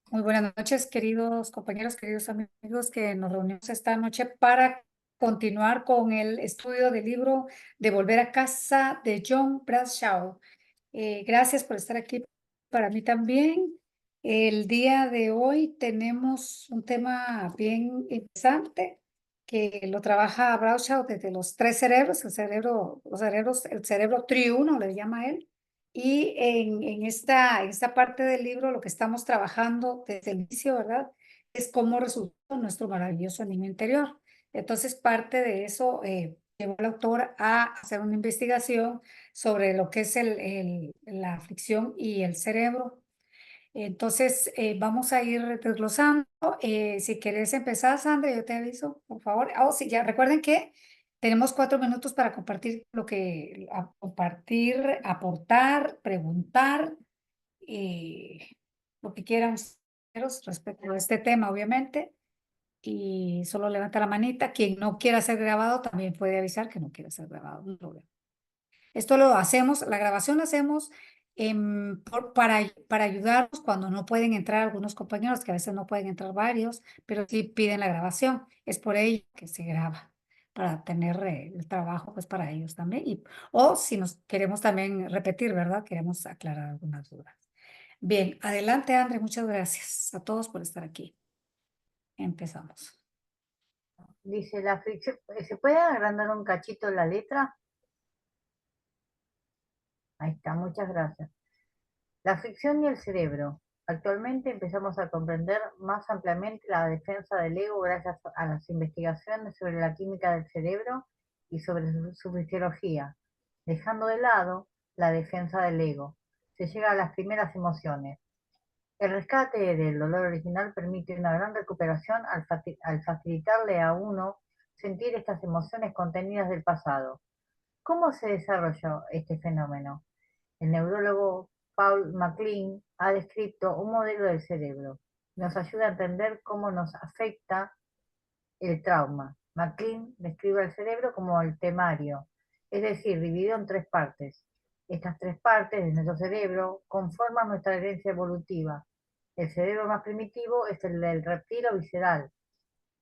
Muy buenas noches, queridos compañeros, queridos amigos, que nos reunimos esta noche para continuar con el estudio del libro de Volver a casa de John Bradshaw. Gracias por estar aquí para mí también. El día de hoy tenemos un tema bien interesante que lo trabaja Bradshaw desde los tres cerebros, el cerebro triuno, le llama él. Y en esta parte del libro lo que estamos trabajando desde el inicio, ¿verdad? Es cómo resultó nuestro maravilloso niño interior. Entonces, parte de eso llevó al autor a hacer una investigación sobre lo que es la aflicción y el cerebro. Entonces, vamos a ir desglosando. Si quieres empezar, Sandra, yo te aviso, por favor. Oh, sí, ya recuerden que tenemos 4 minutos para compartir compartir, aportar, preguntar, eh, lo que quieran respecto a este tema, obviamente. Y solo levanta la manita. Quien no quiera ser grabado también puede avisar que no quiere ser grabado. No hay problema. Esto lo hacemos, la grabación la hacemos para ayudarnos cuando no pueden entrar algunos compañeros, que a veces no pueden entrar varios, pero sí piden la grabación. Es por ello que se graba, para tener el trabajo pues para ellos también. O si nos queremos también repetir, ¿verdad? Queremos aclarar algunas dudas. Bien, adelante, André, muchas gracias a todos por estar aquí. Empezamos. Dice la fricción. ¿Se puede agrandar un cachito la letra? Ahí está, muchas gracias. La fricción y el cerebro. Actualmente empezamos a comprender más ampliamente la defensa del ego gracias a las investigaciones sobre la química del cerebro y sobre su fisiología, dejando de lado la defensa del ego. Se llega a las primeras emociones. El rescate del dolor original permite una gran recuperación al facilitarle a uno sentir estas emociones contenidas del pasado. ¿Cómo se desarrolló este fenómeno? El neurólogo Paul MacLean ha descrito un modelo del cerebro. Nos ayuda a entender cómo nos afecta el trauma. MacLean describe el cerebro como el temario, es decir, dividido en tres partes. Estas tres partes de nuestro cerebro conforman nuestra herencia evolutiva. El cerebro más primitivo es el del reptil o visceral.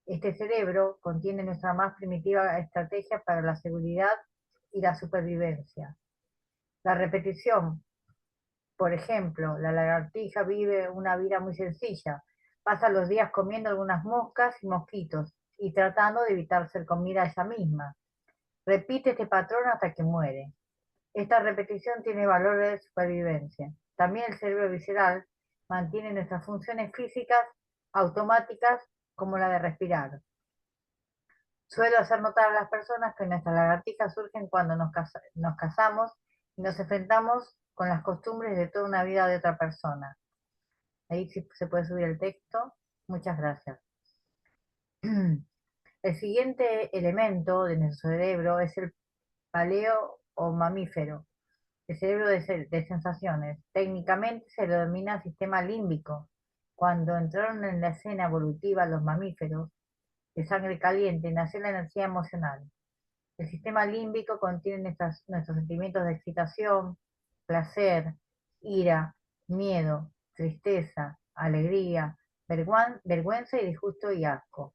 Este cerebro contiene nuestra más primitiva estrategia para la seguridad y la supervivencia. La repetición. Por ejemplo, la lagartija vive una vida muy sencilla. Pasa los días comiendo algunas moscas y mosquitos y tratando de evitar ser comida ella misma. Repite este patrón hasta que muere. Esta repetición tiene valor de supervivencia. También el cerebro visceral mantiene nuestras funciones físicas automáticas como la de respirar. Suelo hacer notar a las personas que nuestras lagartijas surgen cuando nos casamos y nos enfrentamos con las costumbres de toda una vida de otra persona. Ahí sí se puede subir el texto. Muchas gracias. El siguiente elemento de nuestro cerebro es el paleo o mamífero, el cerebro de sensaciones. Técnicamente se lo denomina sistema límbico. Cuando entraron en la escena evolutiva los mamíferos de sangre caliente, nació la energía emocional. El sistema límbico contiene nuestros sentimientos de excitación, placer, ira, miedo, tristeza, alegría, vergüenza y disgusto y asco.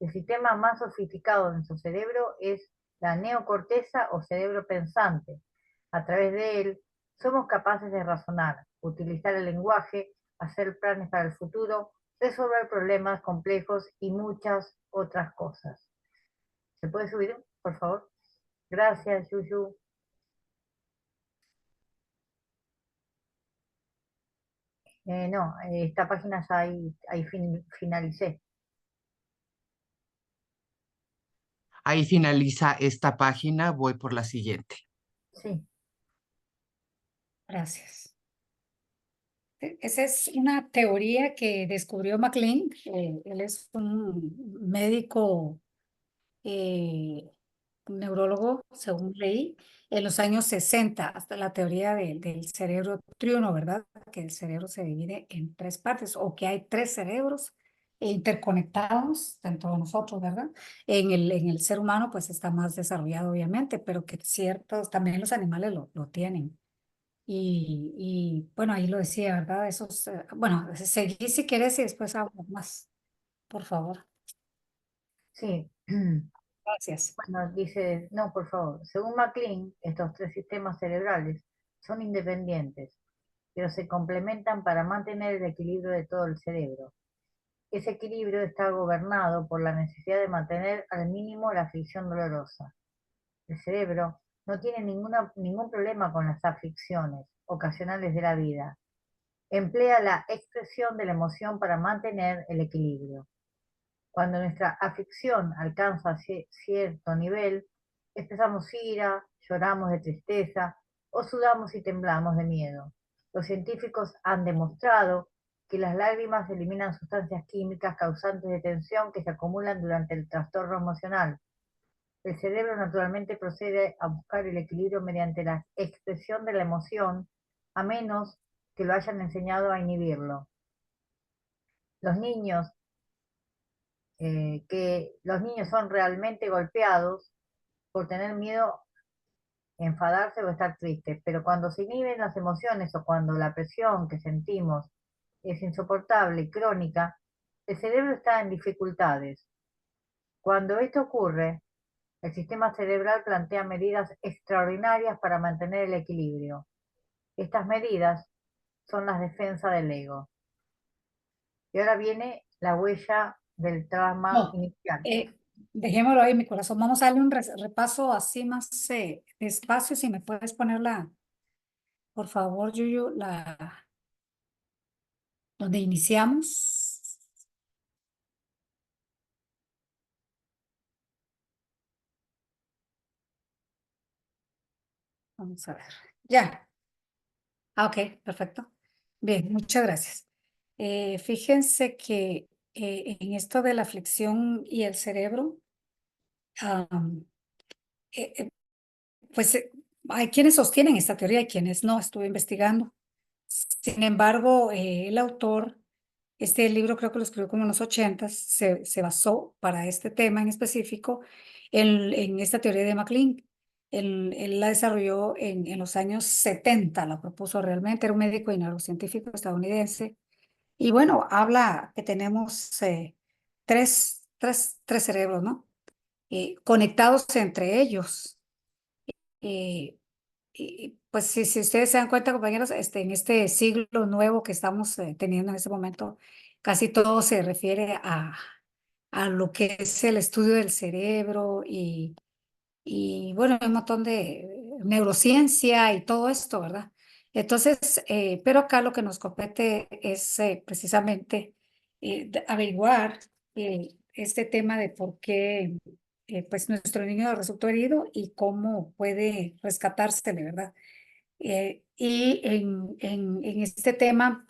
El sistema más sofisticado de nuestro cerebro es la neocorteza o cerebro pensante. A través de él somos capaces de razonar, utilizar el lenguaje, hacer planes para el futuro, resolver problemas complejos y muchas otras cosas. ¿Se puede subir, por favor? Gracias, Yuyu. No, esta página ya ahí finalicé. Ahí finaliza esta página, voy por la siguiente. Sí. Gracias. Esa es una teoría que descubrió MacLean. Él es un médico, un neurólogo, según leí, en los años 60, hasta la teoría del cerebro triuno, ¿verdad? Que el cerebro se divide en tres partes o que hay tres cerebros interconectados dentro de nosotros, ¿verdad? En el ser humano, pues está más desarrollado, obviamente, pero que ciertos, también los animales lo tienen. bueno, ahí lo decía, ¿verdad? Esos, bueno, seguí si quieres y después hablo más, por favor. Sí. Gracias. Bueno, dice, no, por favor. Según MacLean, estos tres sistemas cerebrales son independientes, pero se complementan para mantener el equilibrio de todo el cerebro. Ese equilibrio está gobernado por la necesidad de mantener al mínimo la aflicción dolorosa. El cerebro no tiene ningún problema con las aflicciones ocasionales de la vida. Emplea la expresión de la emoción para mantener el equilibrio. Cuando nuestra aflicción alcanza cierto nivel, expresamos ira, lloramos de tristeza o sudamos y temblamos de miedo. Los científicos han demostrado que las lágrimas eliminan sustancias químicas causantes de tensión que se acumulan durante el trastorno emocional. El cerebro naturalmente procede a buscar el equilibrio mediante la expresión de la emoción, a menos que lo hayan enseñado a inhibirlo. Los niños que los niños son realmente golpeados por tener miedo, enfadarse o estar tristes, pero cuando se inhiben las emociones o cuando la presión que sentimos es insoportable y crónica, el cerebro está en dificultades. Cuando esto ocurre, el sistema cerebral plantea medidas extraordinarias para mantener el equilibrio. Estas medidas son las defensas del ego. Y ahora viene la huella del trauma No, inicial. dejémoslo ahí, mi corazón. Vamos a darle un repaso así más despacio, si me puedes ponerla, por favor, Yuyu, donde iniciamos. Vamos a ver. Ya. Ah, ok, perfecto. Bien, muchas gracias. Fíjense que en esto de la flexión y el cerebro, am, eh, eh, pues hay quienes sostienen esta teoría y quienes no, estuve investigando. Sin embargo, el autor, este libro creo que lo escribió como en los 80, se basó para este tema en específico en esta teoría de MacLean. Él la desarrolló en los años 70, la propuso realmente, era un médico y neurocientífico estadounidense. Y bueno, habla que tenemos tres cerebros, ¿no? Conectados entre ellos. Eh, y pues si ustedes se dan cuenta, compañeros, en este siglo nuevo que estamos teniendo en este momento, casi todo se refiere a lo que es el estudio del cerebro y bueno, hay un montón de neurociencia y todo esto, ¿verdad? Entonces, pero acá lo que nos compete es precisamente averiguar este tema de por qué pues nuestro niño resultó herido y cómo puede rescatársele, ¿verdad? Y en este tema,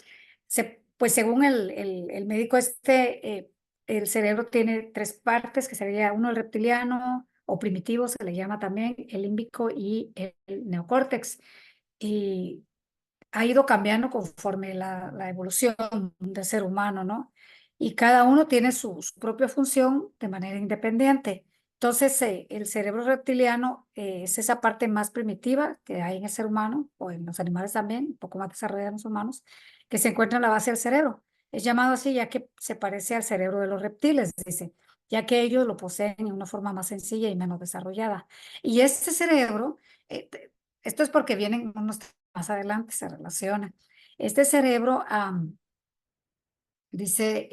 pues según el médico el cerebro tiene tres partes, que sería uno el reptiliano o primitivo, se le llama también, el límbico y el neocórtex. Y ha ido cambiando conforme la evolución del ser humano, ¿no? Y cada uno tiene su propia función de manera independiente. Entonces, el cerebro reptiliano es esa parte más primitiva que hay en el ser humano, o en los animales también, un poco más desarrollada en los humanos, que se encuentra en la base del cerebro. Es llamado así ya que se parece al cerebro de los reptiles, dice, ya que ellos lo poseen en una forma más sencilla y menos desarrollada. Y este cerebro, eh, esto es porque vienen unos más adelante, se relaciona. Este cerebro, dice,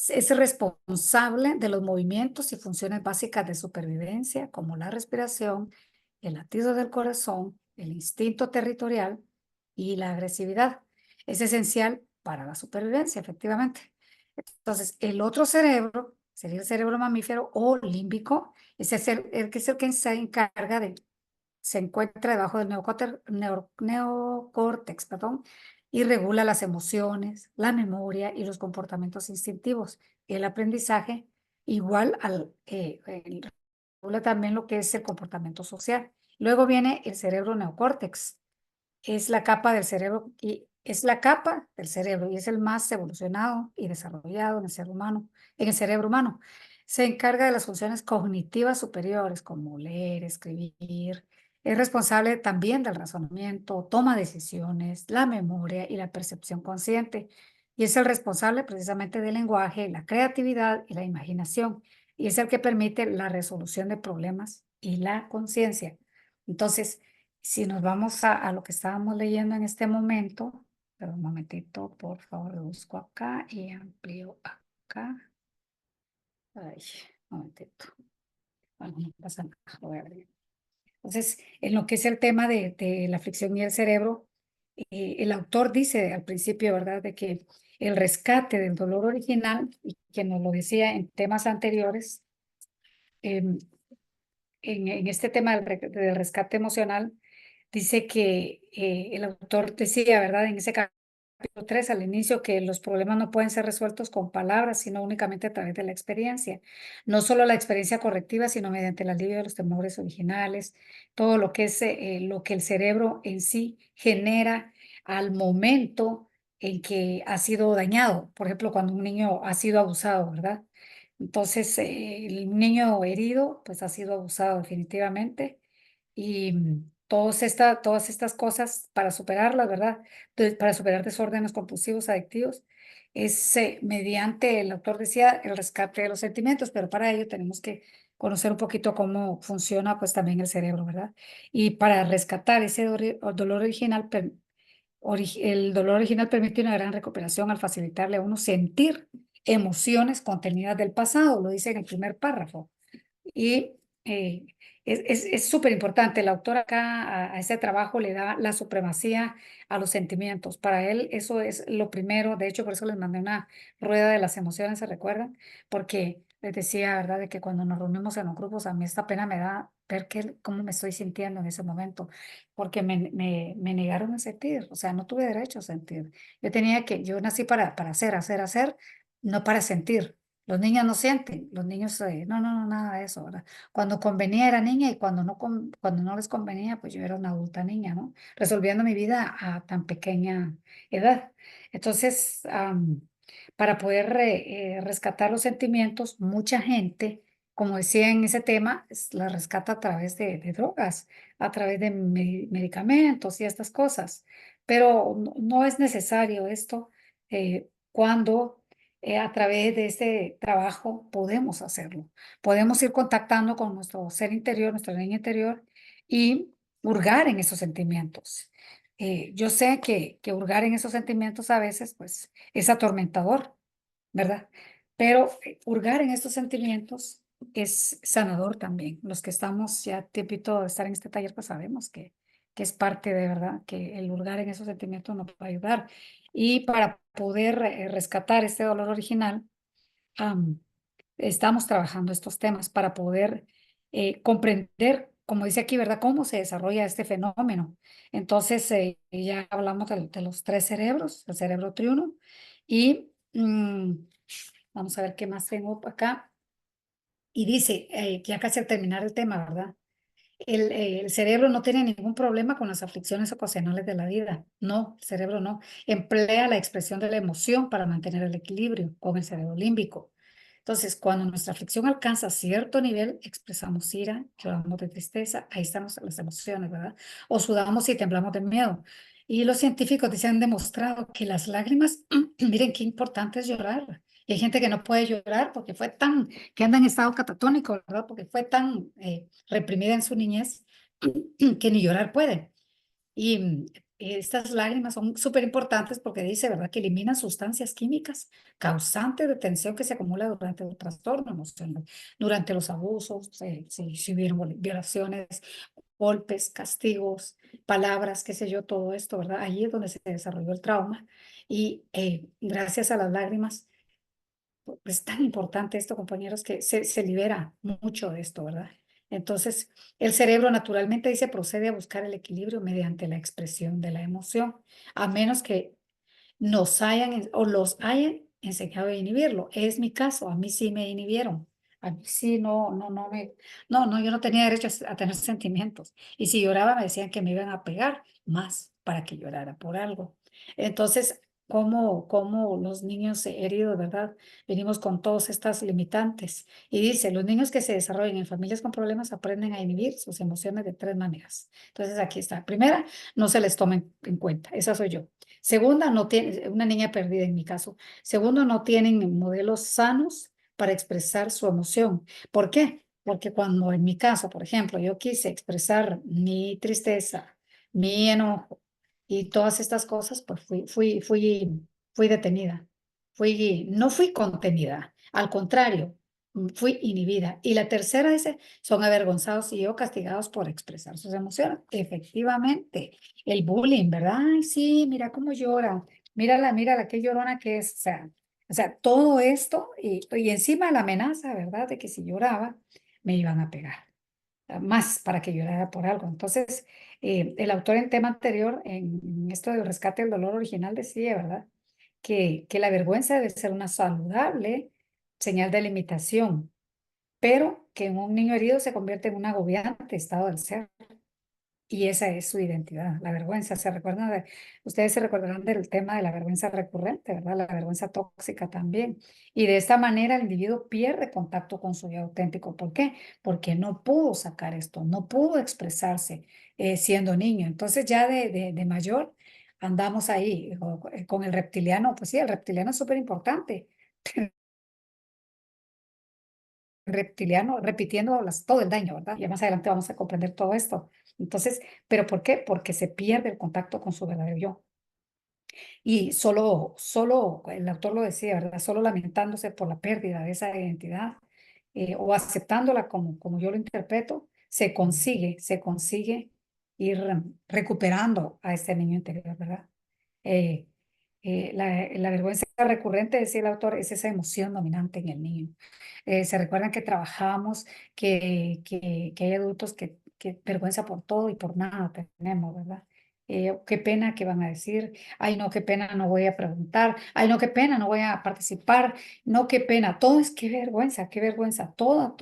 es responsable de los movimientos y funciones básicas de supervivencia, como la respiración, el latido del corazón, el instinto territorial y la agresividad. Es esencial para la supervivencia, efectivamente. Entonces, el otro cerebro sería el cerebro mamífero o límbico, ese es el que es el que se encarga de se encuentra debajo del neocórtex, perdón, y regula las emociones, la memoria y los comportamientos instintivos. El aprendizaje igual regula también lo que es el comportamiento social. Luego viene el cerebro neocórtex. Es la capa del cerebro y es la capa del cerebro y es el más evolucionado y desarrollado en el ser humano, en el cerebro humano. Se encarga de las funciones cognitivas superiores como leer, escribir, es responsable también del razonamiento, toma decisiones, la memoria y la percepción consciente. Y es el responsable precisamente del lenguaje, la creatividad y la imaginación. Y es el que permite la resolución de problemas y la conciencia. Entonces, si nos vamos a lo que estábamos leyendo en este momento, pero un momentito, por favor, lo busco acá y amplío acá. Ay, un momentito. Bueno, no pasa nada, lo voy a abrir. Entonces, en lo que es el tema de la fricción y el cerebro, el autor dice al principio, ¿verdad?, de que el rescate del dolor original, y que nos lo decía en temas anteriores, em, en este tema del rescate emocional, dice que el autor decía, ¿verdad?, en ese capítulo 3 al inicio, que los problemas no pueden ser resueltos con palabras, sino únicamente a través de la experiencia. No solo la experiencia correctiva, sino mediante el alivio de los temores originales, todo lo que es lo que el cerebro en sí genera al momento en que ha sido dañado. Por ejemplo, cuando un niño ha sido abusado, ¿verdad? Entonces, el niño herido, pues ha sido abusado definitivamente. Y todas estas cosas para superarlas, ¿verdad? Para superar desórdenes compulsivos adictivos, es mediante, el autor decía, el rescate de los sentimientos, pero para ello tenemos que conocer un poquito cómo funciona pues también el cerebro, ¿verdad? Y para rescatar ese dolor original, el dolor original permite una gran recuperación al facilitarle a uno sentir emociones contenidas del pasado, lo dice en el primer párrafo. Y eh, es súper importante. El autor acá a ese trabajo le da la supremacía a los sentimientos. Para él eso es lo primero. De hecho, por eso les mandé una rueda de las emociones, ¿se recuerdan? Porque les decía, ¿verdad?, de que cuando nos reunimos en los grupos, a mí esta pena me da ver cómo me estoy sintiendo en ese momento, porque me negaron a sentir. O sea, no tuve derecho a sentir. Yo nací para hacer, no para sentir. Los niños no sienten, los niños, no, nada de eso, ¿verdad? Cuando convenía era niña y cuando no les convenía, pues yo era una adulta niña, ¿no? Resolviendo mi vida a tan pequeña edad. Entonces, para poder rescatar los sentimientos, mucha gente, como decía en ese tema, la rescata a través de drogas, a través de medicamentos y estas cosas. Pero no es necesario esto cuando a través de este trabajo podemos hacerlo. Podemos ir contactando con nuestro ser interior, nuestra niña interior y hurgar en esos sentimientos. Yo sé que hurgar en esos sentimientos a veces pues es atormentador, ¿verdad? Pero hurgar en estos sentimientos es sanador también. Los que estamos ya tiempito de estar en este taller pues sabemos que es parte de verdad, que el hurgar en esos sentimientos nos va a ayudar. Y para poder rescatar este dolor original, am, estamos trabajando estos temas para poder comprender, como dice aquí, ¿verdad?, cómo se desarrolla este fenómeno. Entonces, ya hablamos de los tres cerebros, el cerebro triuno, y vamos a ver qué más tengo acá. Y dice, ya casi al terminar el tema, ¿verdad? El cerebro no tiene ningún problema con las aflicciones ocasionales de la vida. No, el cerebro no. Emplea la expresión de la emoción para mantener el equilibrio con el cerebro límbico. Entonces, cuando nuestra aflicción alcanza cierto nivel, expresamos ira, lloramos de tristeza, ahí están las emociones, ¿verdad? O sudamos y temblamos de miedo. Y los científicos dicen, han demostrado que las lágrimas, miren qué importante es llorar. Y hay gente que no puede llorar porque que anda en estado catatónico, ¿verdad? Porque fue tan reprimida en su niñez que ni llorar puede. Y estas lágrimas son súper importantes porque dice, ¿verdad?, que eliminan sustancias químicas causantes de tensión que se acumula durante el trastorno emocional, durante los abusos, si hubieron violaciones, golpes, castigos, palabras, qué sé yo, todo esto, ¿verdad? Allí es donde se desarrolló el trauma. Y gracias a las lágrimas, es tan importante esto, compañeros, que se libera mucho de esto, ¿verdad? Entonces, el cerebro naturalmente dice procede a buscar el equilibrio mediante la expresión de la emoción, a menos que nos hayan o los hayan enseñado a inhibirlo. Es mi caso, a mí sí me inhibieron. A mí sí, yo no tenía derecho a tener sentimientos. Y si lloraba me decían que me iban a pegar más para que llorara por algo. Entonces, cómo los niños heridos, ¿verdad? Venimos con todas estas limitantes. Y dice, los niños que se desarrollan en familias con problemas aprenden a inhibir sus emociones de tres maneras. Entonces aquí está. Primera, no se les tomen en cuenta. Esa soy yo. Segunda, no tiene, una niña perdida en mi caso. Segundo, no tienen modelos sanos para expresar su emoción. ¿Por qué? Porque cuando en mi caso, por ejemplo, yo quise expresar mi tristeza, mi enojo y todas estas cosas, pues fui detenida. No fui contenida, al contrario, fui inhibida. Y la tercera dice, son avergonzados y o castigados por expresar sus emociones. Efectivamente, el bullying, ¿verdad? Ay, sí, mira cómo llora. Mírala, qué llorona que es. O sea, todo esto y encima la amenaza, ¿verdad? De que si lloraba, me iban a pegar más para que llorara por algo. Entonces, el autor en tema anterior, en esto de rescate del dolor original, decía, ¿verdad? Que la vergüenza debe ser una saludable señal de limitación, pero que en un niño herido se convierte en un agobiante estado del ser. Y esa es su identidad, la vergüenza. Ustedes se recordarán del tema de la vergüenza recurrente, ¿verdad? La vergüenza tóxica también. Y de esta manera el individuo pierde contacto con su yo auténtico. ¿Por qué? Porque no pudo sacar esto, no pudo expresarse siendo niño. Entonces ya de mayor andamos ahí con el reptiliano. Pues sí, el reptiliano es súper importante. Reptiliano repitiendo todo el daño, ¿verdad? Ya más adelante vamos a comprender todo esto. Entonces, ¿pero por qué? Porque se pierde el contacto con su verdadero yo. Y solo, el autor lo decía, ¿verdad? Solo lamentándose por la pérdida de esa identidad o aceptándola como yo lo interpreto, se consigue ir recuperando a ese niño interior, ¿verdad? Eh, la vergüenza recurrente, decía el autor, es esa emoción dominante en el niño. Se recuerdan que trabajamos, que hay adultos que vergüenza por todo y por nada tenemos, ¿verdad? Qué pena que van a decir, ay no, qué pena, no voy a preguntar, ay no, qué pena, no voy a participar, no, qué pena, todo es qué vergüenza, todo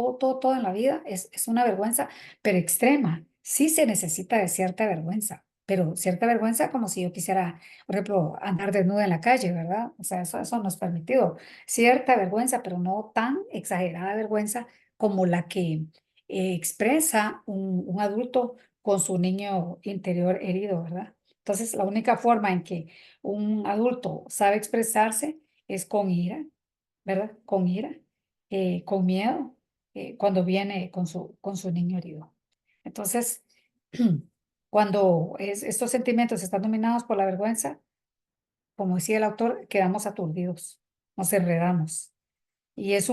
en la vida es una vergüenza, pero extrema. Sí se necesita de cierta vergüenza, pero cierta vergüenza como si yo quisiera, por ejemplo, andar desnuda en la calle, ¿verdad? O sea, eso no es permitido. Cierta vergüenza, pero no tan exagerada vergüenza como la que expresa un adulto con su niño interior herido, ¿verdad? Entonces, la única forma en que un adulto sabe expresarse es con ira, ¿verdad? Con ira, con miedo, cuando viene con su niño herido. Entonces, cuando estos sentimientos están dominados por la vergüenza, como decía el autor, quedamos aturdidos, nos enredamos. Y es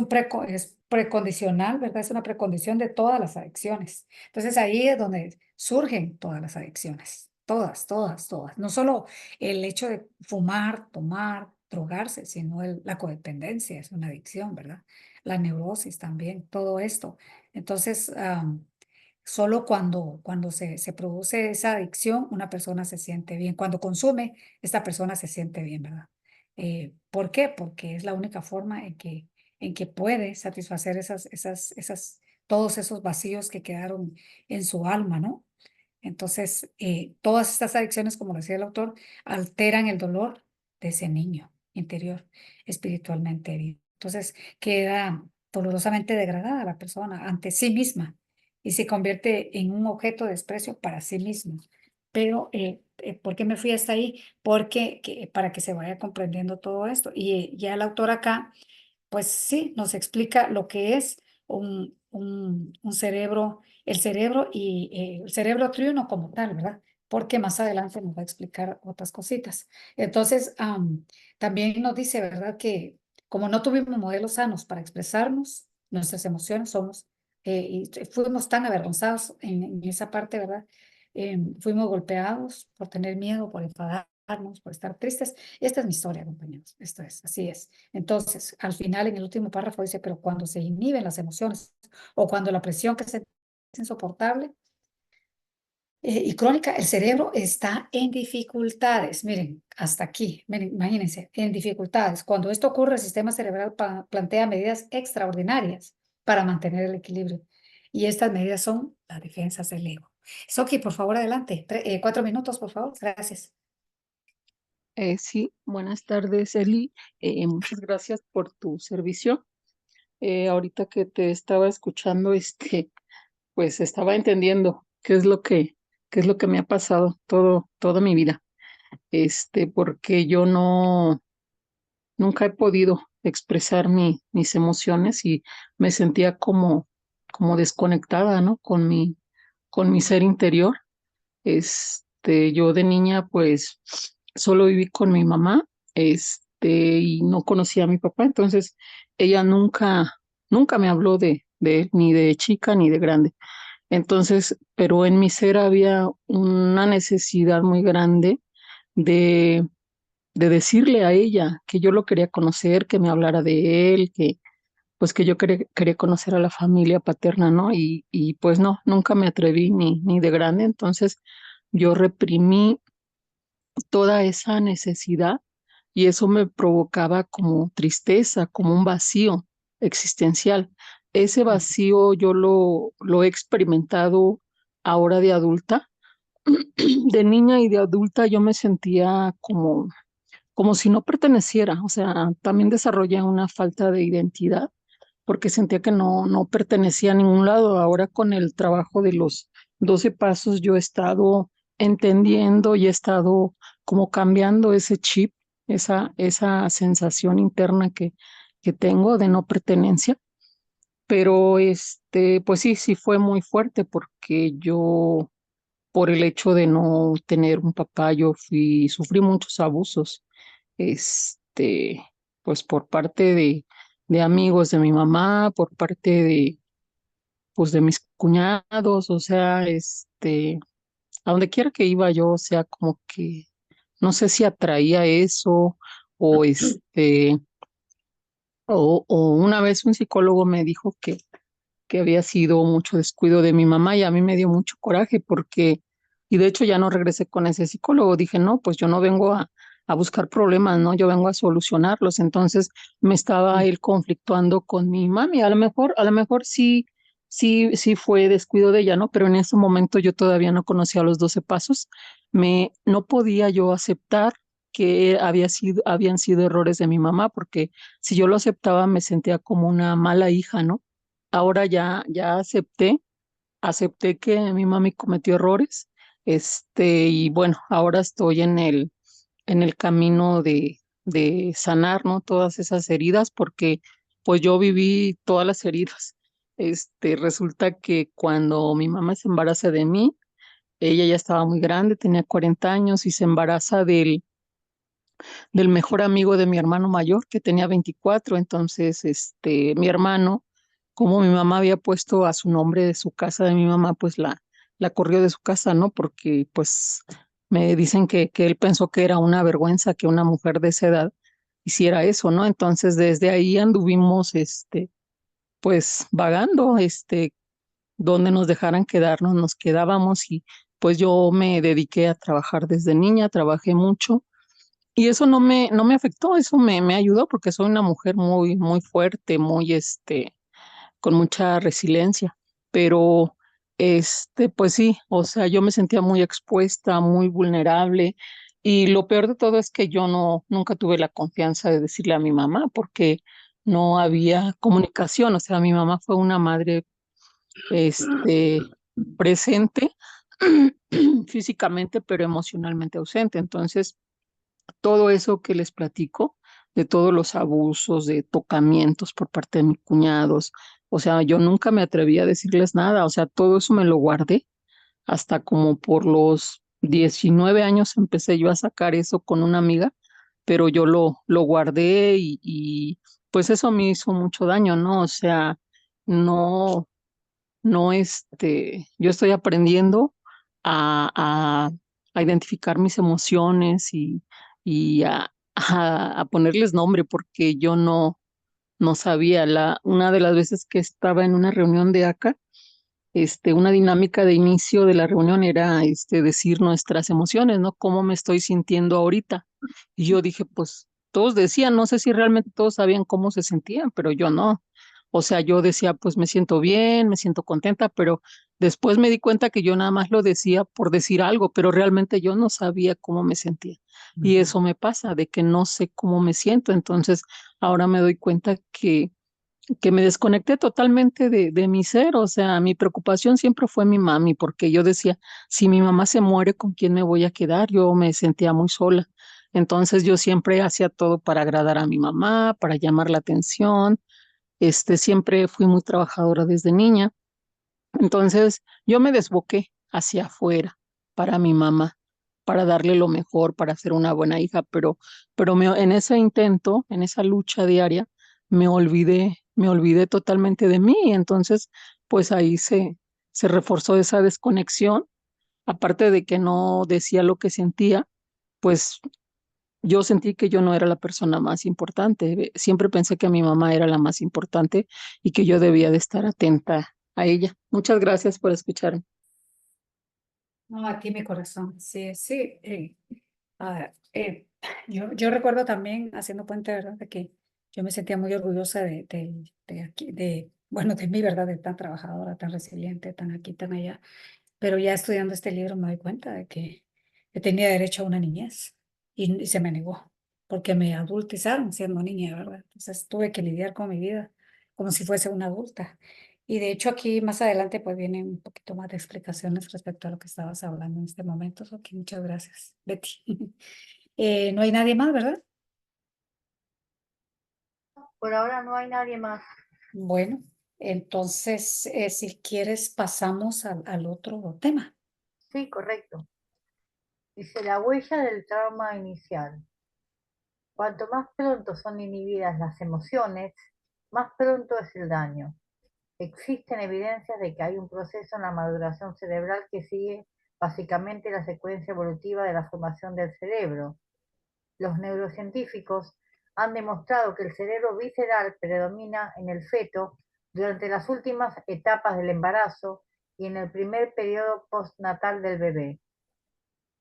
precondicional, ¿verdad? Es una precondición de todas las adicciones. Entonces ahí es donde surgen todas las adicciones. Todas. No solo el hecho de fumar, tomar, drogarse, sino la codependencia es una adicción, ¿verdad? La neurosis también, todo esto. Entonces, solo cuando se produce esa adicción, una persona se siente bien. Cuando consume, esta persona se siente bien, ¿verdad? ¿Por qué? Porque es la única forma en que puede satisfacer todos esos vacíos que quedaron en su alma, ¿no? Entonces, todas estas adicciones, como decía el autor, alteran el dolor de ese niño interior, espiritualmente herido. Entonces, queda dolorosamente degradada la persona ante sí misma y se convierte en un objeto de desprecio para sí mismo. Pero, ¿por qué me fui hasta ahí? Para que se vaya comprendiendo todo esto. Y ya el autor acá pues sí, nos explica lo que es un cerebro, el cerebro triuno como tal, ¿verdad? Porque más adelante nos va a explicar otras cositas. Entonces, también nos dice, ¿verdad? Que como no tuvimos modelos sanos para expresarnos, nuestras emociones y fuimos tan avergonzados en esa parte, ¿verdad? Fuimos golpeados por tener miedo, por enfadarnos, por estar tristes. Esta es mi historia, compañeros. Esto es, así es. Entonces, al final, en el último párrafo dice, pero cuando se inhiben las emociones o cuando la presión que se es insoportable y crónica, el cerebro está en dificultades. Miren, hasta aquí, miren, imagínense, en dificultades. Cuando esto ocurre, el sistema cerebral plantea medidas extraordinarias para mantener el equilibrio. Y estas medidas son las defensas del ego. Soki, por favor, adelante. 4 minutos, por favor. Gracias. Sí, buenas tardes, Eli. Muchas gracias por tu servicio. Ahorita que te estaba escuchando, pues estaba entendiendo qué es lo que me ha pasado toda mi vida. Porque yo nunca he podido expresar mis emociones y me sentía como desconectada, ¿no? Con mi ser interior. Yo de niña, pues, solo viví con mi mamá, y no conocía a mi papá, entonces ella nunca me habló de él, ni de chica ni de grande. Entonces, pero en mi ser había una necesidad muy grande de, de decirle a ella que yo lo quería conocer, que me hablara de él, pues que yo quería conocer a la familia paterna, ¿no? Y pues no, nunca me atreví ni de grande, entonces yo reprimí toda esa necesidad y eso me provocaba como tristeza, como un vacío existencial. Ese vacío yo lo he experimentado ahora de adulta. De niña y de adulta yo me sentía como si no perteneciera, o sea, también desarrollé una falta de identidad porque sentía que no pertenecía a ningún lado. Ahora con el trabajo de los 12 pasos yo he estado entendiendo y he estado como cambiando ese chip, esa sensación interna que tengo de no pertenencia. Pero pues sí fue muy fuerte porque yo, por el hecho de no tener un papá, sufrí muchos abusos, este, pues por parte de amigos de mi mamá, por parte pues de mis cuñados, o sea, a donde quiera que iba yo, o sea, como que no sé si atraía eso o o una vez un psicólogo me dijo que había sido mucho descuido de mi mamá y a mí me dio mucho coraje y de hecho ya no regresé con ese psicólogo, dije, no, pues yo no vengo a buscar problemas, ¿no? Yo vengo a solucionarlos, entonces me estaba él conflictuando con mi mami, a lo mejor sí fue descuido de ella, ¿no? Pero en ese momento yo todavía no conocía los 12 pasos, no podía yo aceptar que habían sido errores de mi mamá, porque si yo lo aceptaba me sentía como una mala hija, ¿no? Ahora ya acepté que mi mami cometió errores, y bueno, ahora estoy en el camino de sanar, ¿no? Todas esas heridas, porque pues yo viví todas las heridas. Resulta que cuando mi mamá se embaraza de mí, ella ya estaba muy grande, tenía 40 años y se embaraza del mejor amigo de mi hermano mayor, que tenía 24. Entonces, mi hermano, como mi mamá había puesto a su nombre de su casa de mi mamá, pues la corrió de su casa, ¿no? Porque, pues, me dicen que él pensó que era una vergüenza que una mujer de esa edad hiciera eso, ¿no? Entonces, desde ahí anduvimos, pues, vagando, donde nos dejaran quedarnos, nos quedábamos y pues yo me dediqué a trabajar desde niña, trabajé mucho y eso no me afectó, eso me ayudó porque soy una mujer muy fuerte, con mucha resiliencia. Pero, pues sí, o sea, yo me sentía muy expuesta, muy vulnerable. Y lo peor de todo es que yo nunca tuve la confianza de decirle a mi mamá porque no había comunicación. O sea, mi mamá fue una madre, presente físicamente, pero emocionalmente ausente. Entonces, todo eso que les platico, de todos los abusos, de tocamientos por parte de mis cuñados, o sea, yo nunca me atreví a decirles nada, o sea, todo eso me lo guardé hasta como por los 19 años empecé yo a sacar eso con una amiga, pero yo lo guardé pues eso me hizo mucho daño, ¿no? O sea, no, yo estoy aprendiendo a, a, a identificar mis emociones y a ponerles nombre porque yo no sabía. Una de las veces que estaba en una reunión de ACA, una dinámica de inicio de la reunión era decir nuestras emociones, ¿no? ¿Cómo me estoy sintiendo ahorita? Y yo dije, pues todos decían, no sé si realmente todos sabían cómo se sentían, pero yo no. O sea, yo decía, pues me siento bien, me siento contenta, pero después me di cuenta que yo nada más lo decía por decir algo, pero realmente yo no sabía cómo me sentía. Y Ujú. eso me pasa, de que no sé cómo me siento. Entonces, ahora me doy cuenta que me desconecté totalmente de mi ser. O sea, mi preocupación siempre fue mi mami, porque yo decía, si mi mamá se muere, ¿con quién me voy a quedar? Yo me sentía muy sola. Entonces yo siempre hacía todo para agradar a mi mamá, para llamar la atención. Siempre fui muy trabajadora desde niña. Entonces yo me desboqué hacia afuera para mi mamá, para darle lo mejor, para ser una buena hija, pero en ese intento, en esa lucha diaria, me olvidé totalmente de mí. Entonces, pues ahí se reforzó esa desconexión, aparte de que no decía lo que sentía, pues yo sentí que yo no era la persona más importante. Siempre pensé que mi mamá era la más importante y que yo debía de estar atenta a ella. Muchas gracias por escucharme. No, a ti mi corazón, sí, sí. Ah, yo recuerdo también, haciendo puente, ¿verdad? De que yo me sentía muy orgullosa de aquí, bueno, de mí, ¿verdad? De tan trabajadora, tan resiliente, tan aquí, tan allá. Pero ya estudiando este libro me doy cuenta de que tenía derecho a una niñez y se me negó, porque me adultizaron siendo niña, ¿verdad? Entonces tuve que lidiar con mi vida como si fuese una adulta. Y de hecho aquí más adelante pues vienen un poquito más de explicaciones respecto a lo que estabas hablando en este momento. Ok, muchas gracias, Betty. No hay nadie más, ¿verdad? Por ahora no hay nadie más. Bueno, entonces si quieres pasamos al otro tema. Sí, correcto. Dice la huella del trauma inicial. Cuanto más pronto son inhibidas las emociones, más pronto es el daño. Existen evidencias de que hay un proceso en la maduración cerebral que sigue básicamente la secuencia evolutiva de la formación del cerebro. Los neurocientíficos han demostrado que el cerebro visceral predomina en el feto durante las últimas etapas del embarazo y en el primer periodo postnatal del bebé.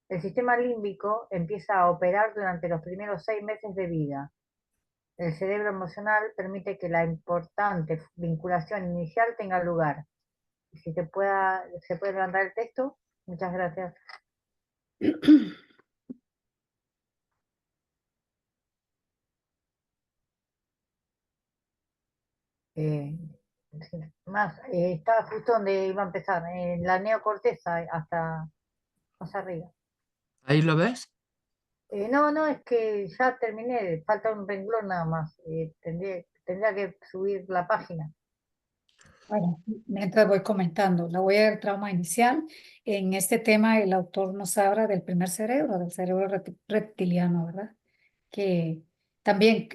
El sistema límbico empieza a operar durante los primeros 6 meses de vida. El cerebro emocional permite que la importante vinculación inicial tenga lugar. Si se puede levantar el texto, muchas gracias. Eh, estaba justo donde iba a empezar, en la neocorteza hasta más arriba. ¿Ahí lo ves? No, no, es que ya terminé, falta un renglón nada más. Tendría que subir la página. Bueno, mientras voy comentando, la huella del trauma inicial. En este tema, el autor nos habla del primer cerebro, del cerebro reptiliano, ¿verdad? Que también,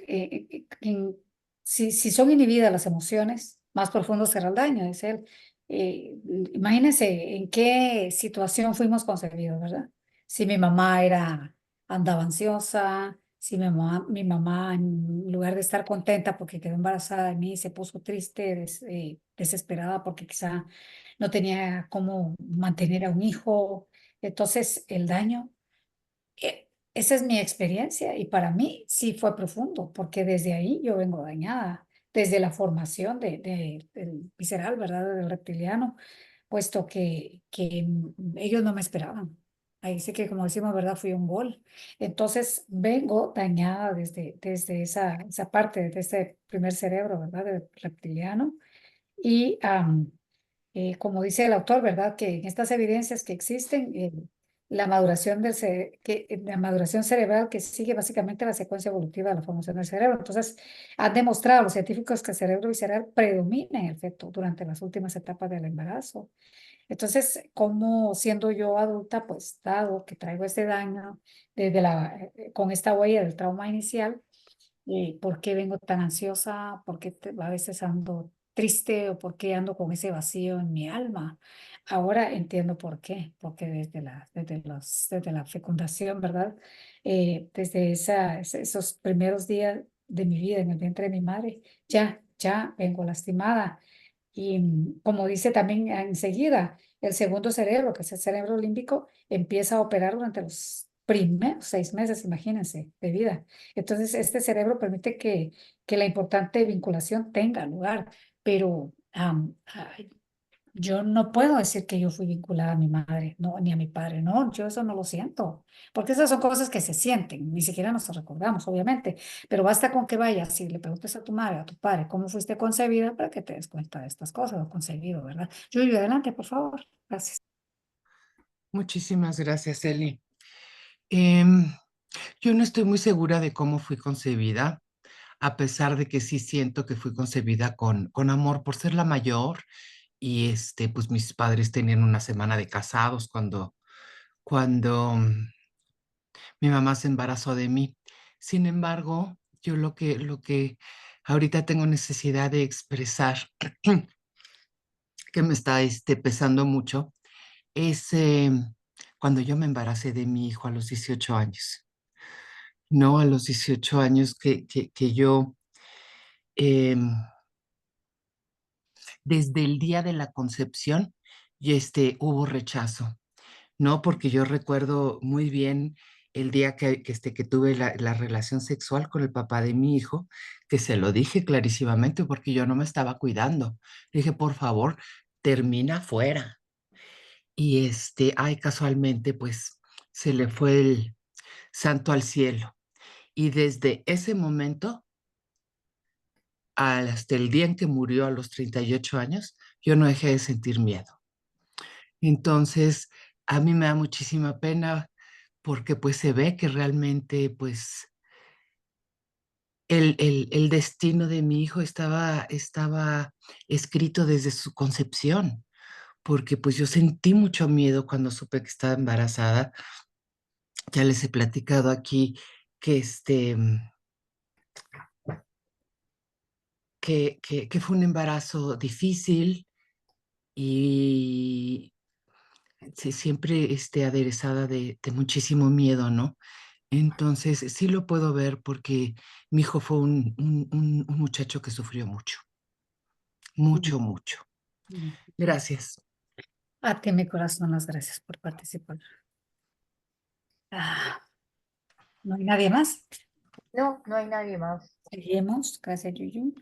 si son inhibidas las emociones, más profundo será el daño, dice él. Eh, Imagínense en qué situación fuimos concebidos, ¿verdad? Si mi mamá andaba ansiosa, si mi mamá en lugar de estar contenta porque quedó embarazada de mí, se puso triste, desesperada porque quizá no tenía cómo mantener a un hijo. Entonces, el daño, esa es mi experiencia y para mí sí fue profundo porque desde ahí yo vengo dañada, desde la formación del visceral, ¿verdad? Del reptiliano, puesto que ellos no me esperaban. Ahí sí que, como decimos, ¿verdad? Fui un gol. Entonces vengo dañada desde esa parte, desde este primer cerebro, ¿verdad? Del reptiliano. Y como dice el autor, ¿verdad? Que en estas evidencias que existen, la maduración la maduración cerebral que sigue básicamente la secuencia evolutiva de la formación del cerebro. Entonces, han demostrado los científicos que el cerebro visceral predomina en el feto durante las últimas etapas del embarazo. Entonces, como siendo yo adulta, pues dado que traigo este daño con esta huella del trauma inicial, por qué vengo tan ansiosa, por qué a veces ando triste o por qué ando con ese vacío en mi alma. Ahora entiendo por qué, porque desde la fecundación, ¿verdad? Desde esos primeros días de mi vida en el vientre de mi madre, ya vengo lastimada. Y como dice también enseguida, el segundo cerebro, que es el cerebro límbico, empieza a operar durante los primeros 6 meses, imagínense, de vida. Entonces, este cerebro permite que la importante vinculación tenga lugar, pero yo no puedo decir que yo fui vinculada a mi madre, no, ni a mi padre, no, yo eso no lo siento, porque esas son cosas que se sienten, ni siquiera nos recordamos, obviamente, pero basta con que vayas y le preguntes a tu madre, a tu padre, cómo fuiste concebida para que te des cuenta de estas cosas, o concebido, ¿verdad? Yuyu, adelante, por favor. Gracias. Muchísimas gracias, Eli. Em, yo no estoy muy segura de cómo fui concebida, a pesar de que sí siento que fui concebida con amor por ser la mayor y pues mis padres tenían una semana de casados cuando mi mamá se embarazó de mí. Sin embargo, yo lo que ahorita tengo necesidad de expresar, que me está pesando mucho, es cuando yo me embaracé de mi hijo a los 18 años. No, a los 18 años que yo, em, desde el día de la concepción, y hubo rechazo. No, porque yo recuerdo muy bien el día que tuve la relación sexual con el papá de mi hijo, que se lo dije clarísimamente porque yo no me estaba cuidando. Le dije, por favor, termina fuera. Y ay, casualmente, pues se le fue el santo al cielo. Y desde ese momento hasta el día en que murió a los 38 años, yo no dejé de sentir miedo. Entonces, a mí me da muchísima pena porque pues se ve que realmente pues el destino de mi hijo estaba escrito desde su concepción, porque pues yo sentí mucho miedo cuando supe que estaba embarazada. Ya les he platicado aquí que que fue un embarazo difícil y siempre aderezada de muchísimo miedo, ¿no? Entonces, sí lo puedo ver porque mi hijo fue un muchacho que sufrió mucho, mucho, mucho. Gracias. A ti, mi corazón, las gracias por participar. ¿No hay nadie más? No, no hay nadie más. Seguimos. Gracias, Yuyu.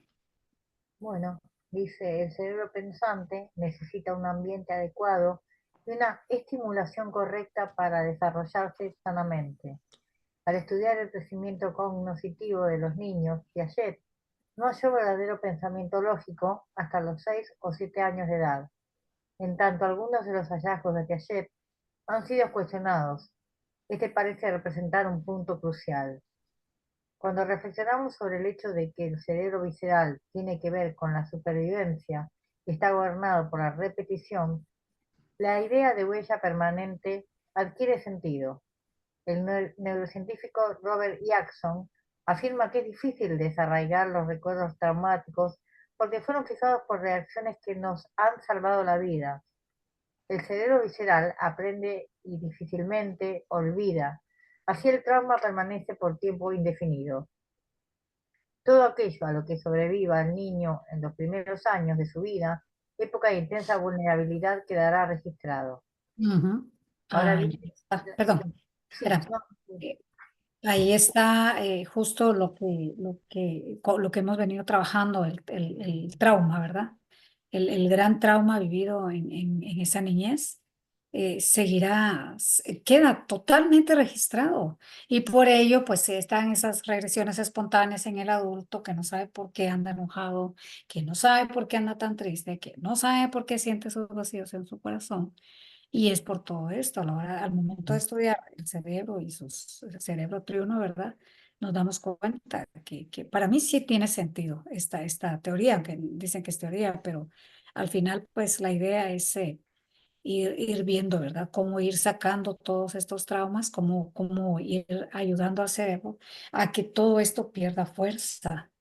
Bueno, dice, el cerebro pensante necesita un ambiente adecuado y una estimulación correcta para desarrollarse sanamente. Al estudiar el crecimiento cognitivo de los niños, Piaget no halló verdadero pensamiento lógico hasta los 6 o 7 años de edad. En tanto, algunos de los hallazgos de Piaget han sido cuestionados. Este parece representar un punto crucial. Cuando reflexionamos sobre el hecho de que el cerebro visceral tiene que ver con la supervivencia y está gobernado por la repetición, la idea de huella permanente adquiere sentido. El neurocientífico Robert Jackson afirma que es difícil desarraigar los recuerdos traumáticos porque fueron fijados por reacciones que nos han salvado la vida. El cerebro visceral aprende y difícilmente olvida, así el trauma permanece por tiempo indefinido. Todo aquello a lo que sobreviva el niño en los primeros años de su vida, época de intensa vulnerabilidad, quedará registrado. Ahora bien, Ahí está. Perdón, sí, espera. no, Eh, Ahí está justo lo que hemos venido trabajando, el trauma, ¿verdad? El gran trauma vivido en esa niñez queda totalmente registrado. Y por ello, pues están esas regresiones espontáneas en el adulto que no sabe por qué anda enojado, que no sabe por qué anda tan triste, que no sabe por qué siente esos vacíos en su corazón. Y es por todo esto, a la hora, al momento de estudiar el cerebro y el cerebro triuno, ¿verdad? Nos damos cuenta que para mí sí tiene sentido esta teoría, aunque dicen que es teoría, pero al final, pues la idea es ir viendo, ¿verdad? Cómo ir sacando todos estos traumas, cómo ir ayudando al cerebro a que todo esto pierda fuerza.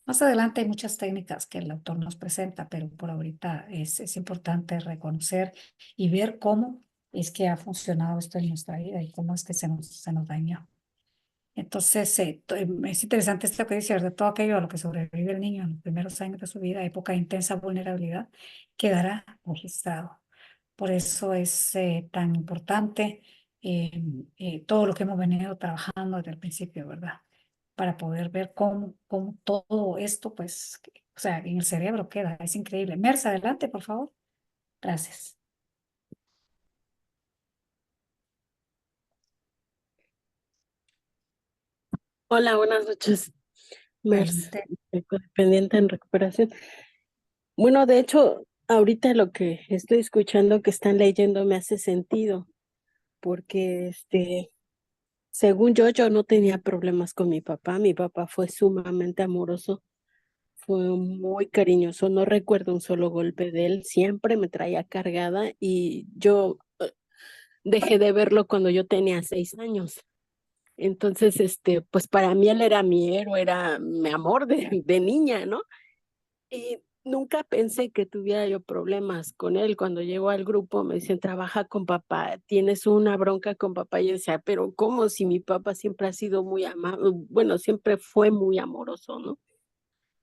Más adelante hay muchas técnicas que el autor nos presenta, pero por ahorita es importante reconocer y ver cómo es que ha funcionado esto en nuestra vida y cómo es que se nos dañó. Entonces, es interesante esto que dice, ¿verdad? Todo aquello a lo que sobrevive el niño en los primeros años de su vida, época de intensa vulnerabilidad, quedará registrado. Por eso es tan importante todo lo que hemos venido trabajando desde el principio, ¿verdad? Para poder ver cómo todo esto, pues, o sea, en el cerebro queda. Es increíble. Merce, adelante, por favor. Gracias. Hola, buenas noches. Merce, Adelante. codependiente en recuperación. Bueno, de hecho, ahorita lo que estoy escuchando que están leyendo me hace sentido, porque según yo no tenía problemas con mi papá. Mi papá fue sumamente amoroso, fue muy cariñoso. No recuerdo un solo golpe de él, siempre me traía cargada y yo dejé de verlo cuando yo tenía 6 años. Entonces, pues para mí él era mi héroe, era mi amor de niña, ¿no? Y nunca pensé que tuviera yo problemas con él. Cuando llegó al grupo me dicen, trabaja con papá, tienes una bronca con papá. Y yo decía, pero ¿cómo si mi papá siempre ha sido muy amable? Bueno, siempre fue muy amoroso, ¿no?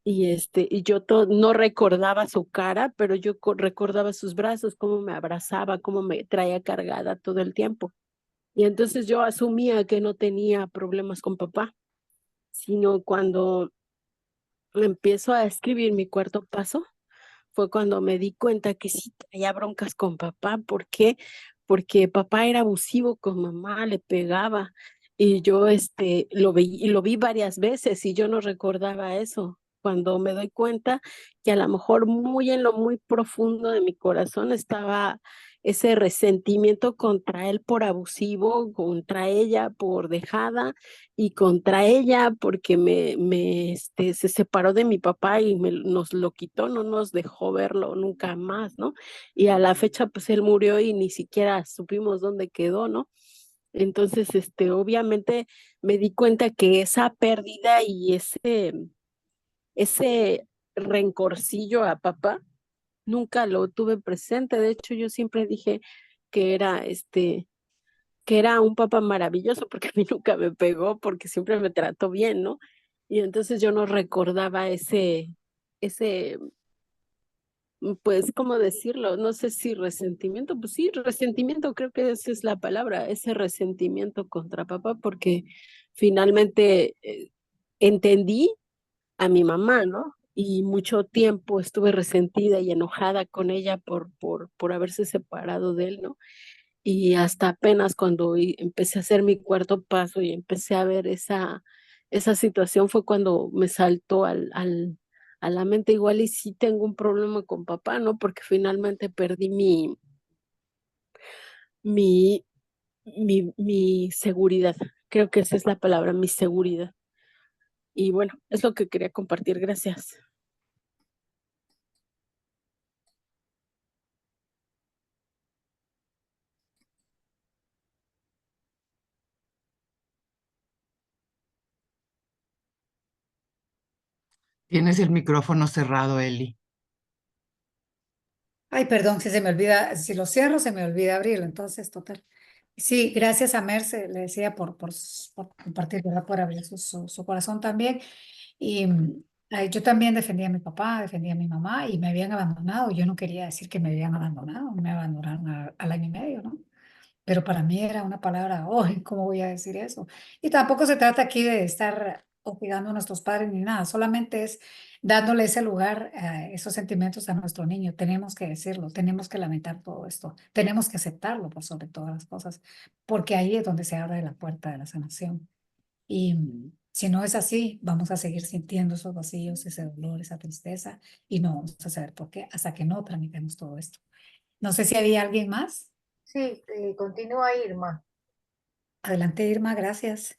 Y yo no recordaba su cara, pero yo recordaba sus brazos, cómo me abrazaba, cómo me traía cargada todo el tiempo. Y entonces yo asumía que no tenía problemas con papá, sino cuando empiezo a escribir mi cuarto paso, fue cuando me di cuenta que sí traía broncas con papá. ¿Por qué? Porque papá era abusivo con mamá, le pegaba. Y yo lo vi varias veces y yo no recordaba eso. Cuando me doy cuenta que a lo mejor muy en lo muy profundo de mi corazón estaba ese resentimiento contra él por abusivo, contra ella por dejada y contra ella porque se separó de mi papá y nos lo quitó, no nos dejó verlo nunca más, ¿no? Y a la fecha, pues él murió y ni siquiera supimos dónde quedó, ¿no? Entonces, obviamente me di cuenta que esa pérdida y ese rencorcillo a papá nunca lo tuve presente. De hecho, yo siempre dije que que era un papá maravilloso porque a mí nunca me pegó, porque siempre me trató bien, ¿no? Y entonces yo no recordaba ese, pues, ¿cómo decirlo? No sé si resentimiento, pues sí, resentimiento, creo que esa es la palabra, ese resentimiento contra papá, porque finalmente entendí a mi mamá, ¿no? Y mucho tiempo estuve resentida y enojada con ella por haberse separado de él, ¿no? Y hasta apenas cuando empecé a hacer mi cuarto paso y empecé a ver esa situación fue cuando me saltó a la mente igual y sí tengo un problema con papá, ¿no? Porque finalmente perdí mi, mi seguridad. Creo que esa es la palabra, mi seguridad. Y bueno, es lo que quería compartir. Gracias. Tienes el micrófono cerrado, Eli. Ay, perdón, si se me olvida, si lo cierro, se me olvida abrirlo. Entonces, total. Sí, gracias a Merce, le decía, por compartir, ¿verdad? Por abrir su corazón también. Y ay, yo también defendía a mi papá, defendía a mi mamá y me habían abandonado. Yo no quería decir que me habían abandonado, me abandonaron al año y medio, ¿no? Pero para mí era una palabra, hoy, ¿cómo voy a decir eso? Y tampoco se trata aquí de estar hostigando a nuestros padres ni nada, solamente es dándole ese lugar, esos sentimientos a nuestro niño. Tenemos que decirlo, tenemos que lamentar todo esto, tenemos que aceptarlo por sobre todas las cosas, porque ahí es donde se abre la puerta de la sanación. Y si no es así, vamos a seguir sintiendo esos vacíos, ese dolor, esa tristeza, y no vamos a saber por qué hasta que no tramitemos todo esto. No sé si había alguien más. Sí, continúa Irma. Adelante, Irma, gracias.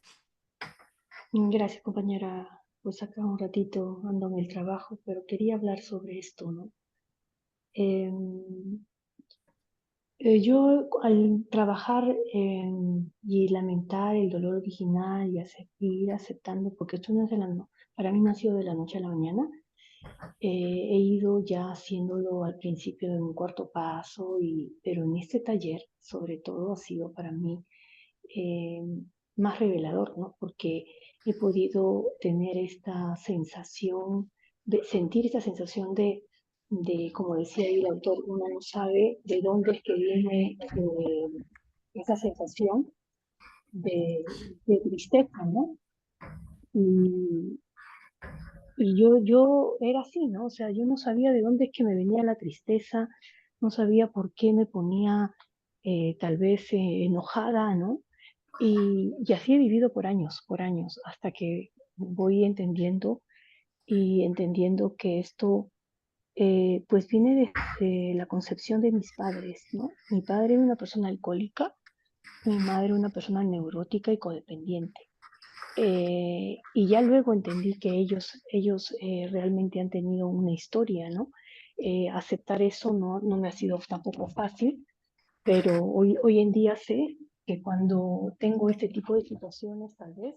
Gracias, compañera. Pues acá un ratito ando en el trabajo, pero quería hablar sobre esto, ¿no? Em, yo al trabajar y lamentar el dolor original y ir aceptando, porque esto no es para mí no ha sido de la noche a la mañana, he ido ya haciéndolo al principio de un cuarto paso, pero en este taller sobre todo ha sido para mí eh, más revelador, ¿no? Porque he podido tener esta sensación, sentir esta sensación como decía ahí el autor, uno no sabe de dónde es que viene esa sensación de tristeza, ¿no? Y, yo era así, ¿no? O sea, yo no sabía de dónde es que me venía la tristeza, no sabía por qué me ponía tal vez enojada, ¿no? Y así he vivido por años, hasta que voy entendiendo y entendiendo que esto pues viene desde la concepción de mis padres, ¿no? Mi padre era una persona alcohólica, mi madre una persona neurótica y codependiente. Y ya luego entendí que ellos realmente han tenido una historia, ¿no? Aceptar eso no me ha sido tampoco fácil, pero hoy en día sé que cuando tengo este tipo de situaciones, tal vez,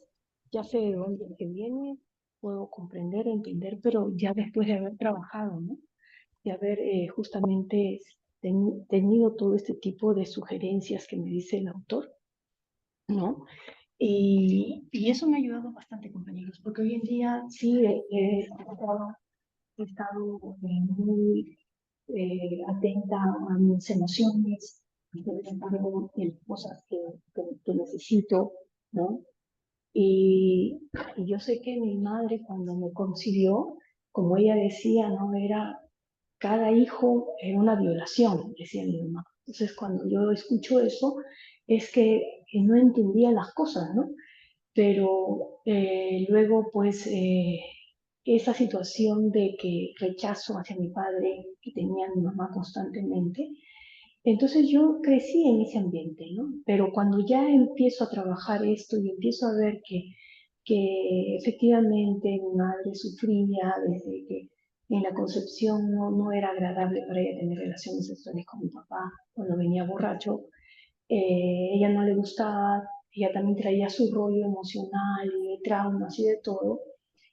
ya sé de dónde es que viene, puedo comprender, entender, pero ya después de haber trabajado, ¿no? De haber justamente tenido todo este tipo de sugerencias que me dice el autor, ¿no? Y eso me ha ayudado bastante, compañeros, porque hoy en día sí he estado muy atenta a mis emociones, estoy encargo de las cosas que necesito, ¿no? Y yo sé que mi madre cuando me concibió, como ella decía, ¿no? Era cada hijo era una violación, decía mi mamá. Entonces, cuando yo escucho eso, es que no entendía las cosas, ¿no? Pero luego, pues, esa situación de que rechazo hacia mi padre, que tenía mi mamá constantemente, entonces yo crecí en ese ambiente, ¿no? Pero cuando ya empiezo a trabajar esto y empiezo a ver que efectivamente mi madre sufría desde que en la concepción no era agradable para ella tener relaciones sexuales con mi papá cuando venía borracho, ella no le gustaba, ella también traía su rollo emocional y de traumas y de todo.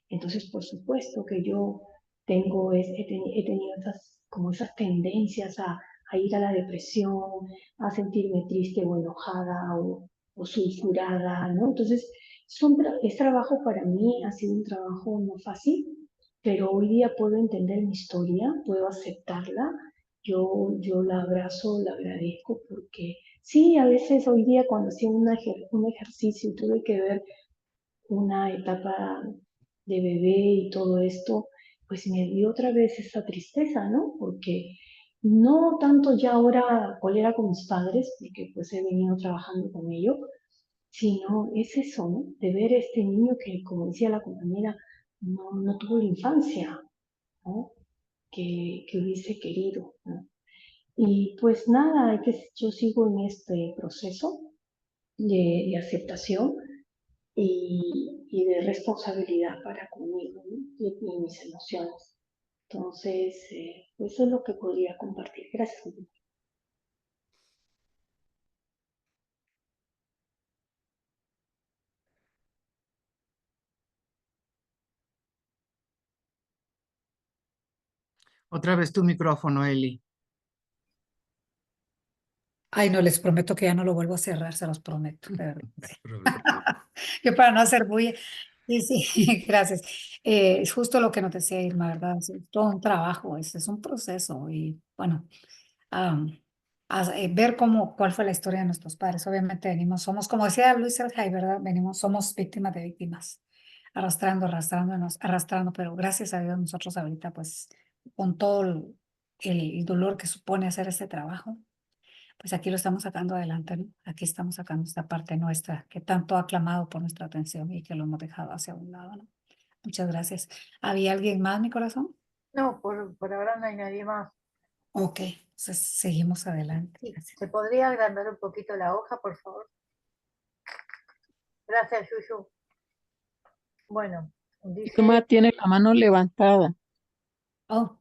Entonces, por supuesto que yo he tenido como esas tendencias a ir a la depresión, a sentirme triste o enojada o sulfurada, ¿no? Entonces, es trabajo para mí, ha sido un trabajo no fácil, pero hoy día puedo entender mi historia, puedo aceptarla, yo la abrazo, la agradezco porque sí, a veces hoy día cuando hacía un ejercicio y tuve que ver una etapa de bebé y todo esto, pues me dio otra vez esa tristeza, ¿no? Porque no tanto ya ahora cólera con mis padres, porque pues he venido trabajando con ellos, sino es eso, ¿no? De ver este niño que, como decía la compañera, no tuvo la infancia, ¿no? Que hubiese querido, ¿no? Y pues nada, yo sigo en este proceso de aceptación y de responsabilidad para conmigo, ¿no? Y mis emociones. Entonces, eso es lo que podría compartir. Gracias. Otra vez tu micrófono, Eli. Ay, no, les prometo que ya no lo vuelvo a cerrar, se los prometo, de verdad. No hay problema. Yo para no hacer bulla. Sí, sí, gracias. Es justo lo que nos decía Irma, ¿verdad? Es todo un trabajo, es un proceso y bueno, am, ver cuál fue la historia de nuestros padres. Obviamente venimos, somos, como decía Luis Elhay, ¿verdad? Venimos, somos víctimas de víctimas, arrastrándonos, arrastrando, pero gracias a Dios nosotros ahorita, pues, con todo el dolor que supone hacer este trabajo, pues aquí lo estamos sacando adelante, ¿no? Aquí estamos sacando esta parte nuestra que tanto ha clamado por nuestra atención y que lo hemos dejado hacia un lado, ¿no? Muchas gracias. ¿Había alguien más, mi corazón? No, por ahora no hay nadie más. Ok, entonces seguimos adelante. Sí, Gracias. ¿se podría agrandar un poquito la hoja, por favor? Gracias, Yuyu. Bueno, Irma dice, tiene la mano levantada. Oh,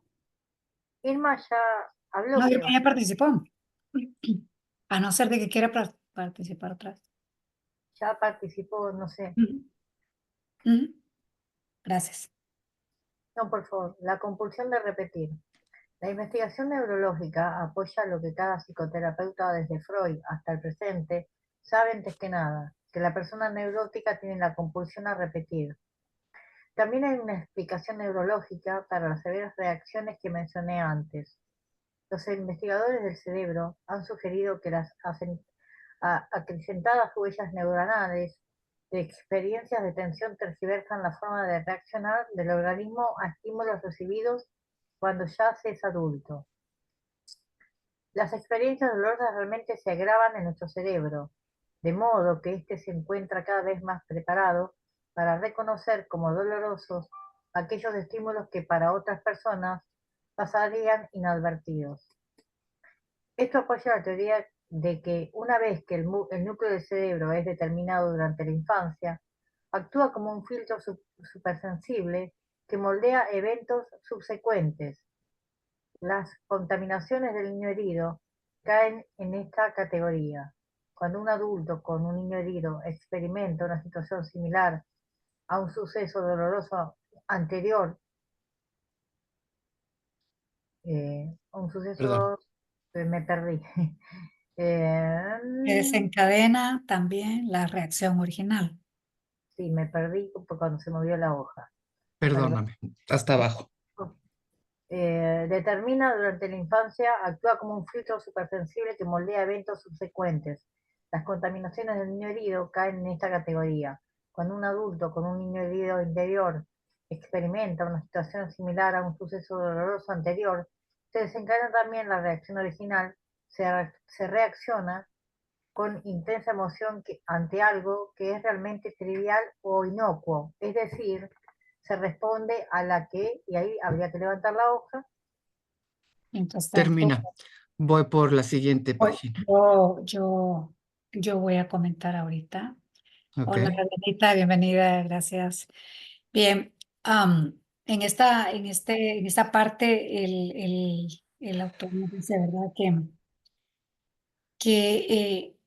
Irma ya habló, no, Irma creo. ya participó. A no ser de que quiera participar otra vez. Ya participó, no sé. Ujú, ujú. Gracias. No, por favor, la compulsión de repetir. La investigación neurológica apoya lo que cada psicoterapeuta desde Freud hasta el presente sabe antes que nada, que la persona neurótica tiene la compulsión a repetir. También hay una explicación neurológica para las severas reacciones que mencioné antes. Los investigadores del cerebro han sugerido que las Acrecentadas huellas neuronales de experiencias de tensión tergiversan la forma de reaccionar del organismo a estímulos recibidos cuando ya se es adulto. Las experiencias dolorosas realmente se agravan en nuestro cerebro, de modo que éste se encuentra cada vez más preparado para reconocer como dolorosos aquellos estímulos que para otras personas pasarían inadvertidos. Esto apoya la teoría de que una vez que el núcleo del cerebro es determinado durante la infancia, actúa como un filtro supersensible que moldea eventos subsecuentes. Las contaminaciones del niño herido caen en esta categoría. Cuando un adulto con un niño herido experimenta una situación similar a un suceso doloroso anterior, un Perdón. suceso, me perdí. Que desencadena también la reacción original. Sí, me perdí cuando se movió la hoja. Perdón. Perdóname, hasta abajo. Determina durante la infancia, actúa como un filtro supersensible que moldea eventos subsecuentes. Las contaminaciones del niño herido caen en esta categoría. Cuando un adulto con un niño herido interior experimenta una situación similar a un suceso doloroso anterior, se desencadena también la reacción original, se reacciona con intensa emoción ante algo que es realmente trivial o inocuo, es decir, se responde a la que, y ahí habría que levantar la hoja. Mientras tanto, Termina. Voy por la siguiente página. yo voy a comentar ahorita. Ok. Hola, Renita, bienvenida, gracias. Bien, en esta parte el autor nos dice, ¿verdad? Que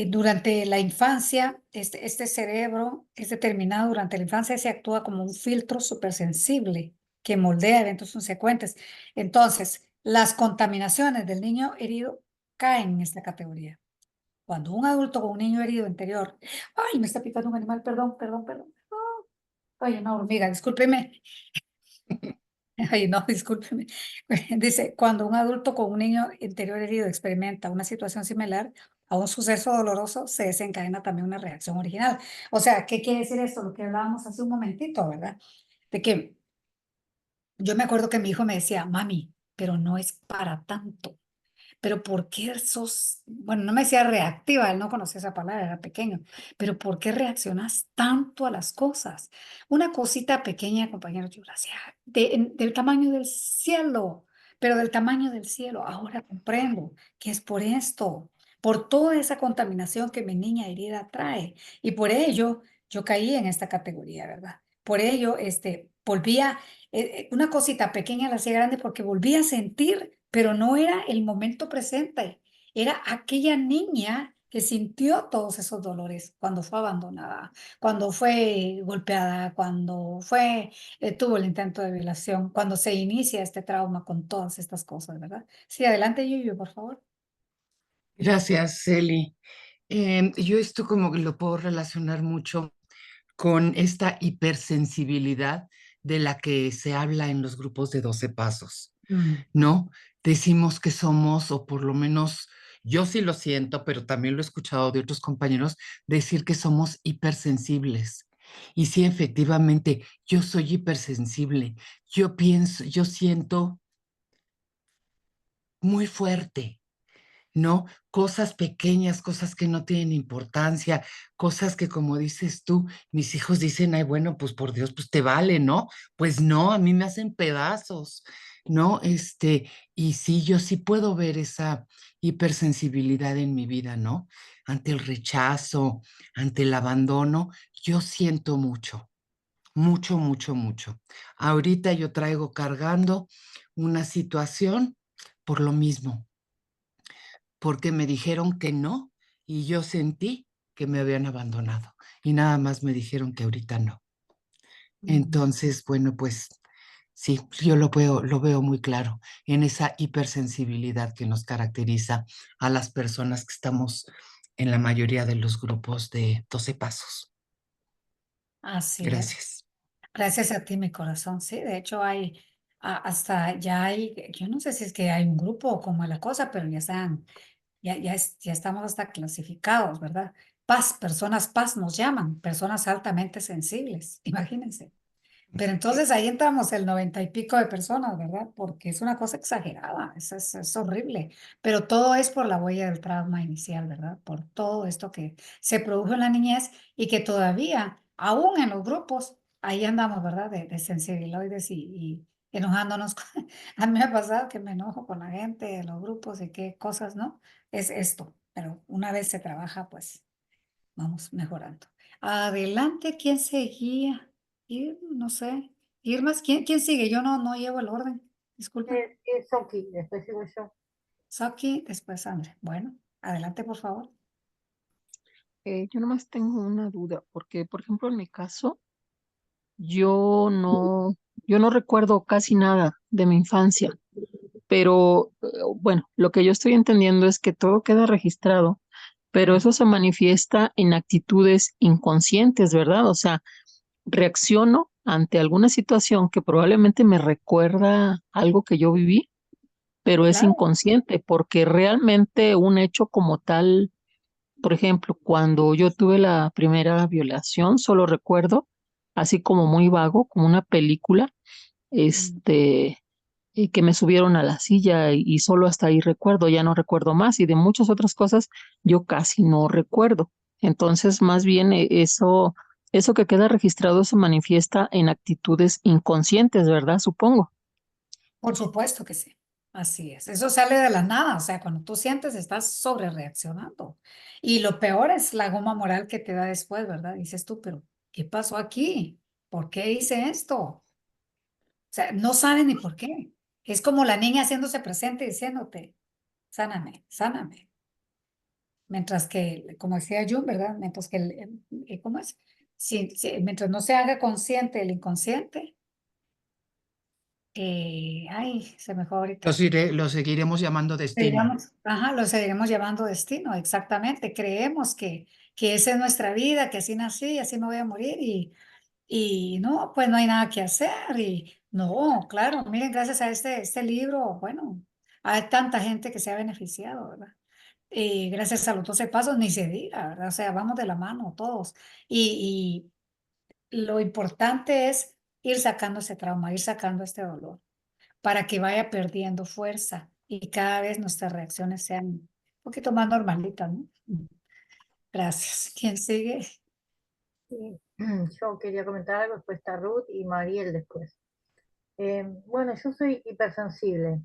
durante la infancia, este cerebro es determinado durante la infancia, se actúa como un filtro supersensible que moldea eventos subsecuentes. Entonces, las contaminaciones del niño herido caen en esta categoría. Cuando un adulto con un niño herido interior, ay, me está picando un animal, perdón. Ay, una hormiga, discúlpeme. Ay, no, discúlpeme. Dice, cuando un adulto con un niño interior herido experimenta una situación similar a un suceso doloroso, se desencadena también una reacción original. O sea, ¿qué quiere decir esto? Lo que hablábamos hace un momentito, ¿verdad? De que yo me acuerdo que mi hijo me decía, mami, pero no es para tanto. Pero ¿por qué sos, bueno, no me decía reactiva, él no conocía esa palabra, era pequeño, pero ¿por qué reaccionas tanto a las cosas? Una cosita pequeña, compañero, yo la hacía del tamaño del cielo, pero del tamaño del cielo. Ahora comprendo que es por esto, por toda esa contaminación que mi niña herida trae. Y por ello yo caí en esta categoría, ¿verdad? Por ello, volvía, una cosita pequeña la hacía grande porque volvía a sentir, pero no era el momento presente, era aquella niña que sintió todos esos dolores cuando fue abandonada, cuando fue golpeada, tuvo el intento de violación, cuando se inicia este trauma con todas estas cosas, ¿verdad? Sí, adelante, Yuyu, por favor. Gracias, Celi. Yo esto como que lo puedo relacionar mucho con esta hipersensibilidad de la que se habla en los grupos de 12 pasos, Mm. ¿no? Decimos que somos, o por lo menos yo sí lo siento, pero también lo he escuchado de otros compañeros, decir que somos hipersensibles. Y sí, efectivamente, yo soy hipersensible. Yo pienso, yo siento muy fuerte, ¿no? Cosas pequeñas, cosas que no tienen importancia, cosas que como dices tú, mis hijos dicen, ay, bueno, pues por Dios, pues te vale, ¿no? Pues no, a mí me hacen pedazos, ¿no? Y sí, yo sí puedo ver esa hipersensibilidad en mi vida, ¿no? Ante el rechazo, ante el abandono, yo siento mucho, mucho. Ahorita yo traigo cargando una situación por lo mismo porque me dijeron que no y yo sentí que me habían abandonado y nada más me dijeron que ahorita no. Mm. Entonces, bueno, pues sí, yo lo veo muy claro en esa hipersensibilidad que nos caracteriza a las personas que estamos en la mayoría de los grupos de 12 pasos. Así es. Gracias. Gracias a ti, mi corazón. Sí, de hecho hasta ya hay, yo no sé si es que hay un grupo o cómo es la cosa, pero ya ya estamos hasta clasificados, ¿verdad? Personas paz nos llaman, personas altamente sensibles, imagínense. Pero entonces ahí entramos el 90 y pico de personas, ¿verdad? Porque es una cosa exagerada, es horrible. Pero todo es por la huella del trauma inicial, ¿verdad? Por todo esto que se produjo en la niñez y que todavía, aún en los grupos, ahí andamos, ¿verdad? De sensibiloides y enojándonos. A mí me ha pasado que me enojo con la gente de los grupos y qué cosas, ¿no? Es esto. Pero una vez se trabaja, pues vamos mejorando. Adelante, ¿quién seguía? No sé. Irmas, ¿quién sigue? Yo no llevo el orden. Disculpa. Soki, después sigo yo. Saki, después André. Bueno, adelante, por favor. Yo nomás tengo una duda, porque, por ejemplo, en mi caso, yo no recuerdo casi nada de mi infancia, pero bueno, lo que yo estoy entendiendo es que todo queda registrado, pero eso se manifiesta en actitudes inconscientes, ¿verdad? O sea, reacciono ante alguna situación que probablemente me recuerda algo que yo viví, pero es Claro. inconsciente, porque realmente un hecho como tal, por ejemplo, cuando yo tuve la primera violación, solo recuerdo, así como muy vago, como una película, Mm. este, y que me subieron a la silla y solo hasta ahí recuerdo, ya no recuerdo más, y de muchas otras cosas yo casi no recuerdo. Entonces, más bien eso que queda registrado se manifiesta en actitudes inconscientes, ¿verdad? Supongo. Por supuesto que sí. Así es. Eso sale de la nada. O sea, cuando tú sientes, estás sobre reaccionando. Y lo peor es la goma moral que te da después, ¿verdad? Dices tú, pero ¿qué pasó aquí? ¿Por qué hice esto? O sea, no saben ni por qué. Es como la niña haciéndose presente y diciéndote, sáname, sáname. Mientras que, como decía Jung, ¿verdad? Mientras que, ¿cómo es? Mientras no se haga consciente el inconsciente, ay, se me fue ahorita. Lo seguiremos llamando destino. Ajá, lo seguiremos llamando destino, exactamente. Creemos que esa es nuestra vida, que así nací, así me voy a morir y no, pues no hay nada que hacer. Y no, claro, miren, gracias a este libro, bueno, hay tanta gente que se ha beneficiado, ¿verdad? Y gracias a los 12 pasos ni se diga, ¿verdad? O sea, vamos de la mano todos. Y lo importante es ir sacando ese trauma, ir sacando este dolor, para que vaya perdiendo fuerza y cada vez nuestras reacciones sean un poquito más normalitas, ¿no? Gracias. ¿Quién sigue? Sí, yo quería comentar algo, después está Ruth y Mariel después. Bueno, yo soy hipersensible.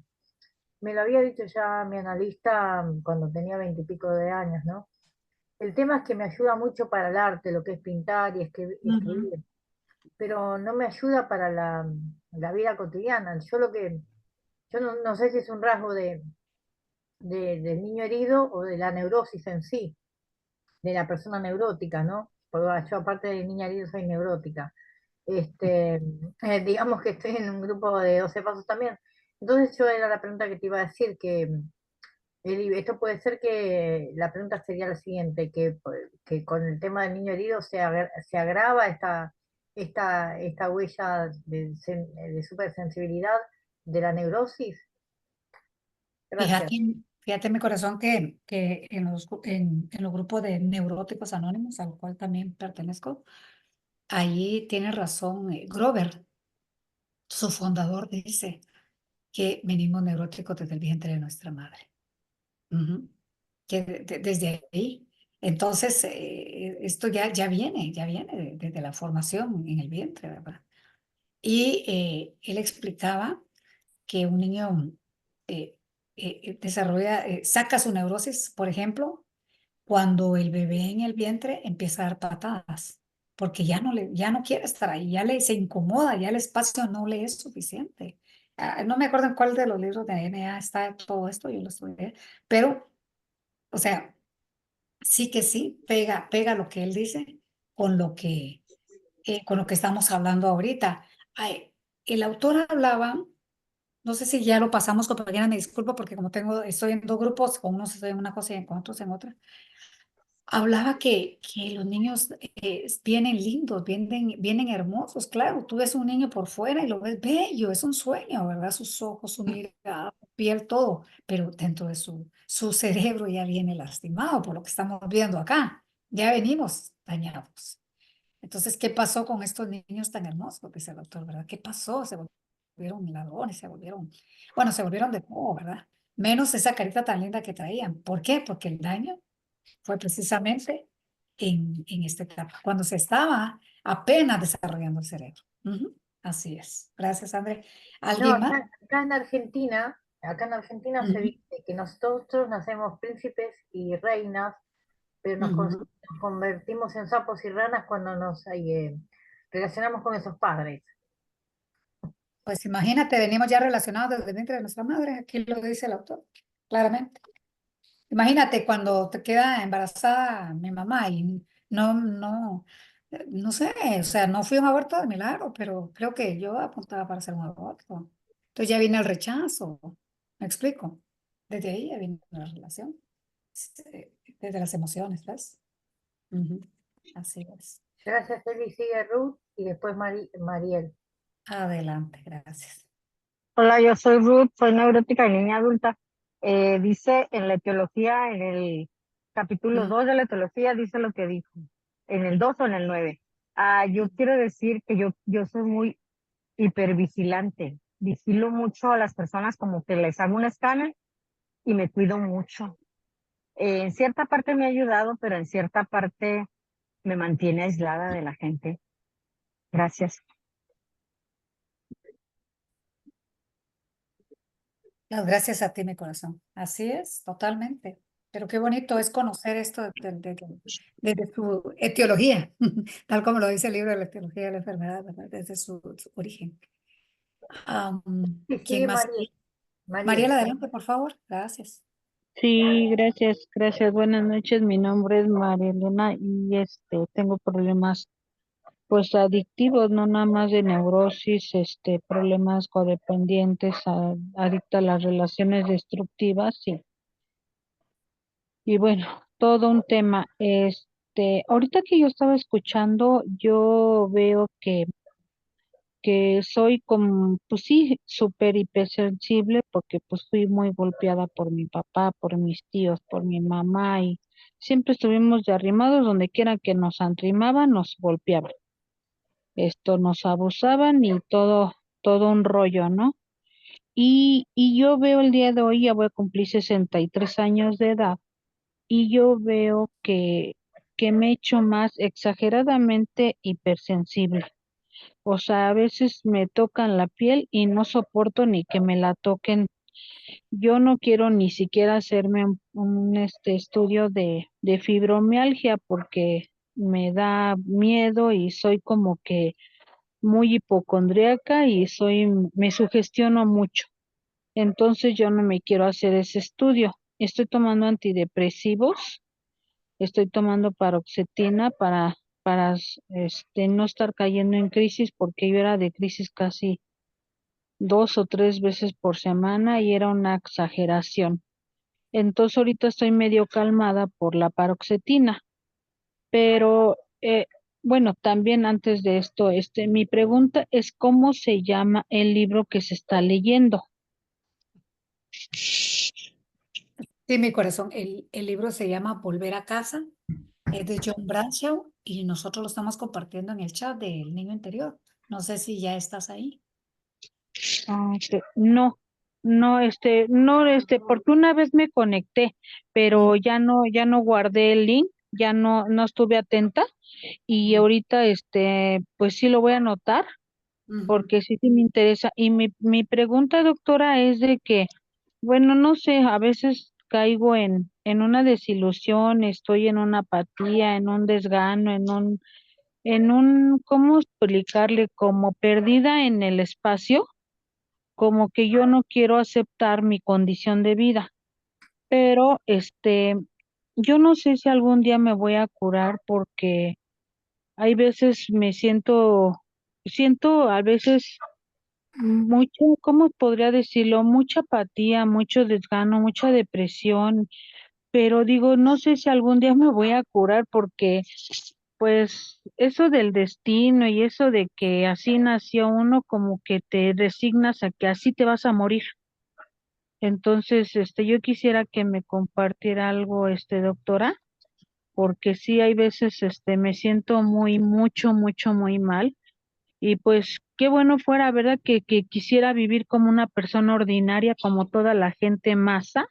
Me lo había dicho ya mi analista cuando tenía 20 y pico de años, ¿no? El tema es que me ayuda mucho para el arte, lo que es pintar y Ujú. escribir, pero no me ayuda para la vida cotidiana. Yo no sé si es un rasgo del niño herido o de la neurosis en sí, de la persona neurótica, ¿no? Porque yo aparte de niña herida soy neurótica. Este, digamos que estoy en un grupo de 12 pasos también. Entonces yo era la pregunta que te iba a decir, que esto puede ser que la pregunta sería la siguiente, que con el tema del niño herido se agrava esta huella de supersensibilidad de la neurosis. Gracias. Fíjate mi corazón que en los grupos de neuróticos anónimos, al cual también pertenezco, ahí tiene razón Grover, su fundador, dice que venimos neuróticos desde el vientre de nuestra madre. Ujú. Que desde ahí. Entonces, esto ya viene desde la formación en el vientre, ¿verdad? Y él explicaba que un niño saca su neurosis, por ejemplo, cuando el bebé en el vientre empieza a dar patadas, porque ya no quiere estar ahí, se incomoda, ya el espacio no le es suficiente. No me acuerdo en cuál de los libros de DNA está todo esto, yo lo estudié, pero, o sea, sí que sí, pega lo que él dice con lo que estamos hablando ahorita. Ay, el autor hablaba, no sé si ya lo pasamos, compañera, me disculpo porque como estoy en dos grupos, con unos estoy en una cosa y con otros en otra. hablaba que los niños vienen lindos, vienen hermosos. Claro, tú ves un niño por fuera y lo ves bello, es un sueño, ¿verdad? Sus ojos, su mirada, su piel, todo, pero dentro de su cerebro ya viene lastimado por lo que estamos viendo acá. Ya venimos dañados. Entonces, ¿qué pasó con estos niños tan hermosos? Dice el doctor, ¿verdad? ¿Qué pasó? Se volvieron ladrones, bueno, se volvieron de todo, ¿verdad? Menos esa carita tan linda que traían. ¿Por qué? Porque el daño fue precisamente en esta etapa, cuando se estaba apenas desarrollando el cerebro. Ujú. Así es. Gracias, André. No, ¿Alguien más? acá en Argentina se Ujú, dice que nosotros nacemos príncipes y reinas, pero ujú. nos convertimos en sapos y ranas cuando nos relacionamos con esos padres. Pues imagínate, venimos ya relacionados desde el vientre de nuestra madre, aquí lo dice el autor, claramente. Imagínate cuando te queda embarazada mi mamá y no sé, o sea, no fui un aborto de milagro, pero creo que yo apuntaba para hacer un aborto. Entonces ya viene el rechazo, ¿me explico? Desde ahí ya viene la relación, desde las emociones, ¿ves? Ujú. Así es. Gracias, Eli. Sigue Ruth y después Mariel. Adelante, gracias. Hola, yo soy Ruth, soy neurótica y niña adulta. Dice en la etiología, en el capítulo Mm. 2 de la etiología, dice lo que dijo, en el 2 o en el 9. Yo quiero decir que yo soy muy hipervigilante. Vigilo mucho a las personas como que les hago un escáner y me cuido mucho. En cierta parte me ha ayudado, pero en cierta parte me mantiene aislada de la gente. Gracias. Las gracias a ti, mi corazón. Así es, totalmente. Pero qué bonito es conocer esto desde su etiología, tal como lo dice el libro de la etiología de la enfermedad, ¿verdad? Desde su origen. Sí, ¿Quién sigue más? Mariel. Mariela, adelante, por favor. Gracias. Sí, gracias, gracias. Buenas noches. Mi nombre es María Elena y tengo problemas pues adictivos, no nada más de neurosis, problemas codependientes, adicta a las relaciones destructivas y bueno, todo un tema. Ahorita que yo estaba escuchando, yo veo que soy como, pues sí, súper hipersensible porque pues fui muy golpeada por mi papá, por mis tíos, por mi mamá y siempre estuvimos de arrimados, donde quiera que nos arrimaban, nos golpeaban. Esto nos abusaban y todo un rollo, ¿no? Y yo veo el día de hoy, ya voy a cumplir 63 años de edad, y yo veo que me he hecho más exageradamente hipersensible. O sea, a veces me tocan la piel y no soporto ni que me la toquen. Yo no quiero ni siquiera hacerme un estudio de fibromialgia porque me da miedo y soy como que muy hipocondríaca y me sugestiono mucho. Entonces yo no me quiero hacer ese estudio. Estoy tomando antidepresivos, estoy tomando paroxetina para no estar cayendo en crisis porque yo era de crisis casi 2 o 3 veces por semana y era una exageración. Entonces ahorita estoy medio calmada por la paroxetina, pero bueno, también antes de esto, mi pregunta es ¿cómo se llama el libro que se está leyendo? Sí, mi corazón. El libro se llama Volver a casa. Es de John Bradshaw y nosotros lo estamos compartiendo en el chat del niño interior. No sé si ya estás ahí. No, no, no, porque una vez me conecté, Mm, pero ya no guardé el link, no estuve atenta y mm, ahorita, pues sí lo voy a anotar ujú. porque sí me interesa. Y mi pregunta, doctora, es de que, bueno, no sé, a veces caigo en una desilusión, estoy en una apatía, en un desgano, ¿cómo explicarle? Como perdida en el espacio, como que yo no quiero aceptar mi condición de vida, pero yo no sé si algún día me voy a curar porque hay veces siento a veces ¿cómo podría decirlo? Mucha apatía, mucho desgano, mucha depresión, pero digo, no sé si algún día me voy a curar porque pues eso del destino y eso de que así nació uno, como que te resignas a que así te vas a morir. Entonces, yo quisiera que me compartiera algo, doctora, porque sí hay veces, me siento muy mal. Y pues qué bueno fuera, ¿verdad? Que quisiera vivir como una persona ordinaria, como toda la gente masa,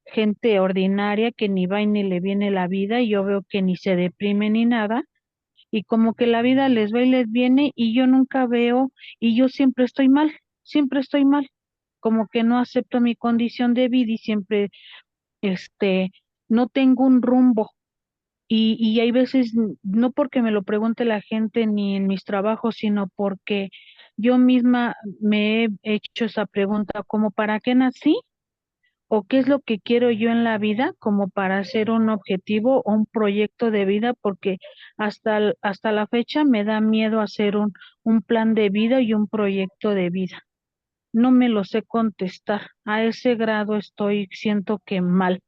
gente ordinaria que ni va y ni le viene la vida, y yo veo que ni se deprime ni nada, y como que la vida les va y les viene, y yo nunca veo, y yo siempre estoy mal, como que no acepto mi condición de vida y siempre, este, no tengo un rumbo. Y hay veces, no porque me lo pregunte la gente ni en mis trabajos, sino porque yo misma me he hecho esa pregunta, como ¿para qué nací? ¿O qué es lo que quiero yo en la vida como para hacer un objetivo o un proyecto de vida? Porque hasta la fecha me da miedo hacer un plan de vida y un proyecto de vida. No me lo sé contestar. A ese grado estoy, siento que mal.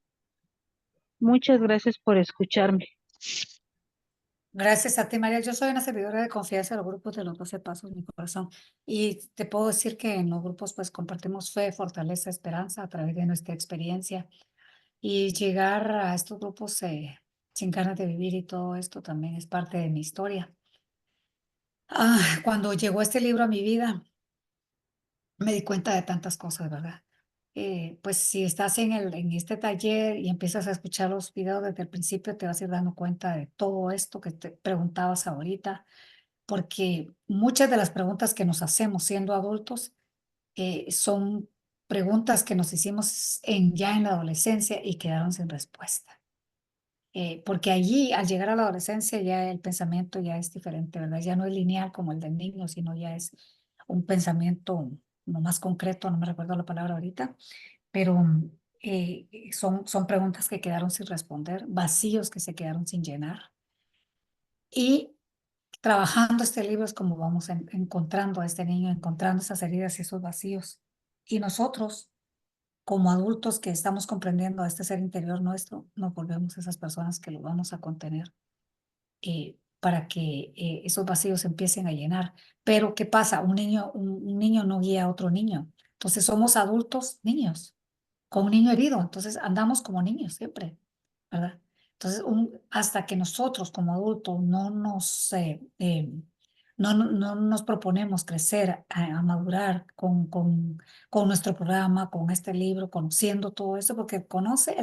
Muchas gracias por escucharme. Gracias a ti, María. Yo soy una servidora de confianza de los grupos de los 12 pasos, mi corazón. Y te puedo decir que en los grupos pues compartimos fe, fortaleza, esperanza a través de nuestra experiencia. Y llegar a estos grupos sin ganas de vivir y todo esto también es parte de mi historia. Cuando llegó este libro a mi vida, me di cuenta de tantas cosas, ¿verdad? Pues si estás en este taller y empiezas a escuchar los videos desde el principio, te vas a ir dando cuenta de todo esto que te preguntabas ahorita, porque muchas de las preguntas que nos hacemos siendo adultos son preguntas que nos hicimos ya en la adolescencia y quedaron sin respuesta. Porque allí, al llegar a la adolescencia, ya el pensamiento ya es diferente, ¿verdad? Ya no es lineal como el del niño, sino ya es un pensamiento no más concreto, no me recuerdo la palabra ahorita, pero son preguntas que quedaron sin responder, vacíos que se quedaron sin llenar. Y trabajando este libro es como vamos encontrando a este niño, encontrando esas heridas y esos vacíos. Y nosotros, como adultos que estamos comprendiendo a este ser interior nuestro, nos volvemos esas personas que lo vamos a contener para que esos vacíos se empiecen a llenar. Pero ¿qué pasa? Un niño no guía a otro niño. Entonces somos adultos niños, con un niño herido. Entonces andamos como niños siempre, ¿verdad? Entonces, hasta que nosotros como adultos no nos proponemos crecer, a madurar con nuestro programa, con este libro, conociendo todo esto, porque el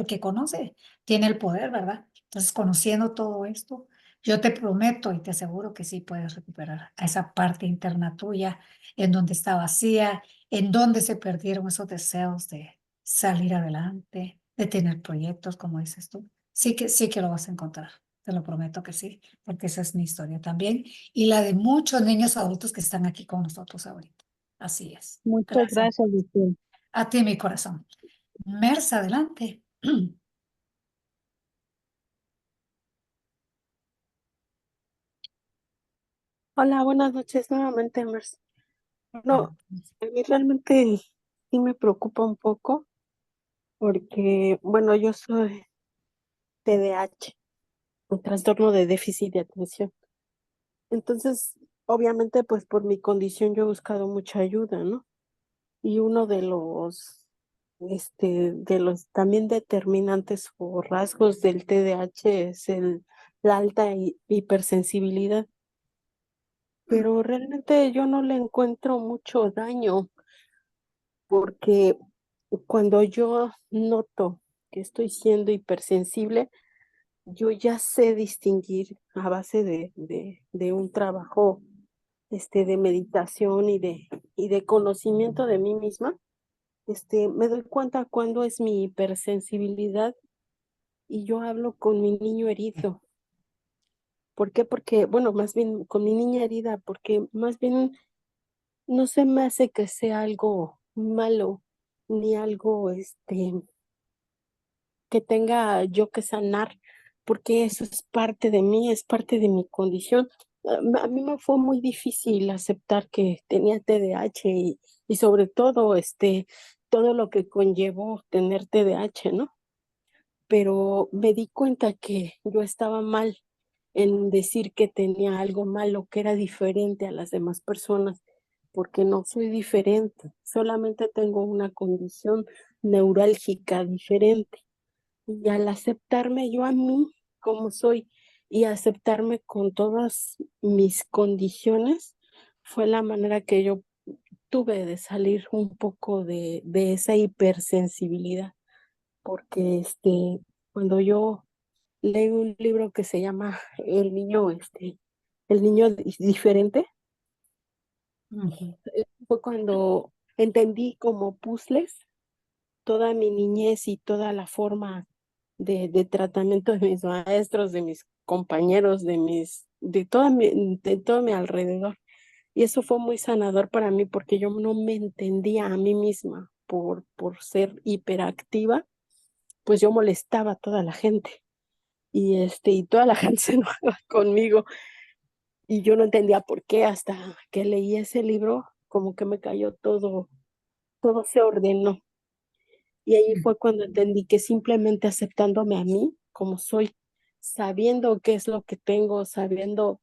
que conoce tiene el poder, ¿verdad? Entonces, conociendo todo esto, yo te prometo y te aseguro que sí puedes recuperar a esa parte interna tuya en donde está vacía, en donde se perdieron esos deseos de salir adelante, de tener proyectos, como dices tú. Sí que lo vas a encontrar, te lo prometo que sí, porque esa es mi historia también y la de muchos niños adultos que están aquí con nosotros ahorita. Así es. Muchas Gracias. gracias, doctor. A ti, mi corazón. Merce, adelante. Hola, buenas noches nuevamente, Merce. No, a mí realmente sí me preocupa un poco porque, bueno, yo soy TDAH, un trastorno de déficit de atención. Entonces, obviamente, pues por mi condición yo he buscado mucha ayuda, ¿no? Y uno de los también determinantes o rasgos del TDAH es la alta hipersensibilidad. Pero realmente yo no le encuentro mucho daño porque cuando yo noto que estoy siendo hipersensible, yo ya sé distinguir a base de un trabajo de meditación y de conocimiento de mí misma. Me doy cuenta cuando es mi hipersensibilidad y yo hablo con mi niño herido. ¿Por qué? Porque, bueno, más bien con mi niña herida, porque más bien no se me hace que sea algo malo, ni algo que tenga yo que sanar, porque eso es parte de mí, es parte de mi condición. A mí me fue muy difícil aceptar que tenía TDAH y sobre todo todo lo que conllevó tener TDAH, ¿no? pero me di cuenta que yo estaba mal en decir que tenía algo malo, que era diferente a las demás personas, porque no soy diferente, solamente tengo una condición neurálgica diferente. Y al aceptarme yo a mí como soy y aceptarme con todas mis condiciones, fue la manera que yo tuve de salir un poco de esa hipersensibilidad, porque cuando yo leí un libro que se llama El niño diferente, Ujú. fue cuando entendí como puzzles toda mi niñez y toda la forma de tratamiento de mis maestros, de mis compañeros, de todo mi alrededor. Y eso fue muy sanador para mí porque yo no me entendía a mí misma por ser hiperactiva, pues yo molestaba a toda la gente y toda la gente se enojaba conmigo y yo no entendía por qué hasta que leí ese libro, como que me cayó todo se ordenó. Y ahí fue cuando entendí que simplemente aceptándome a mí como soy, sabiendo qué es lo que tengo, sabiendo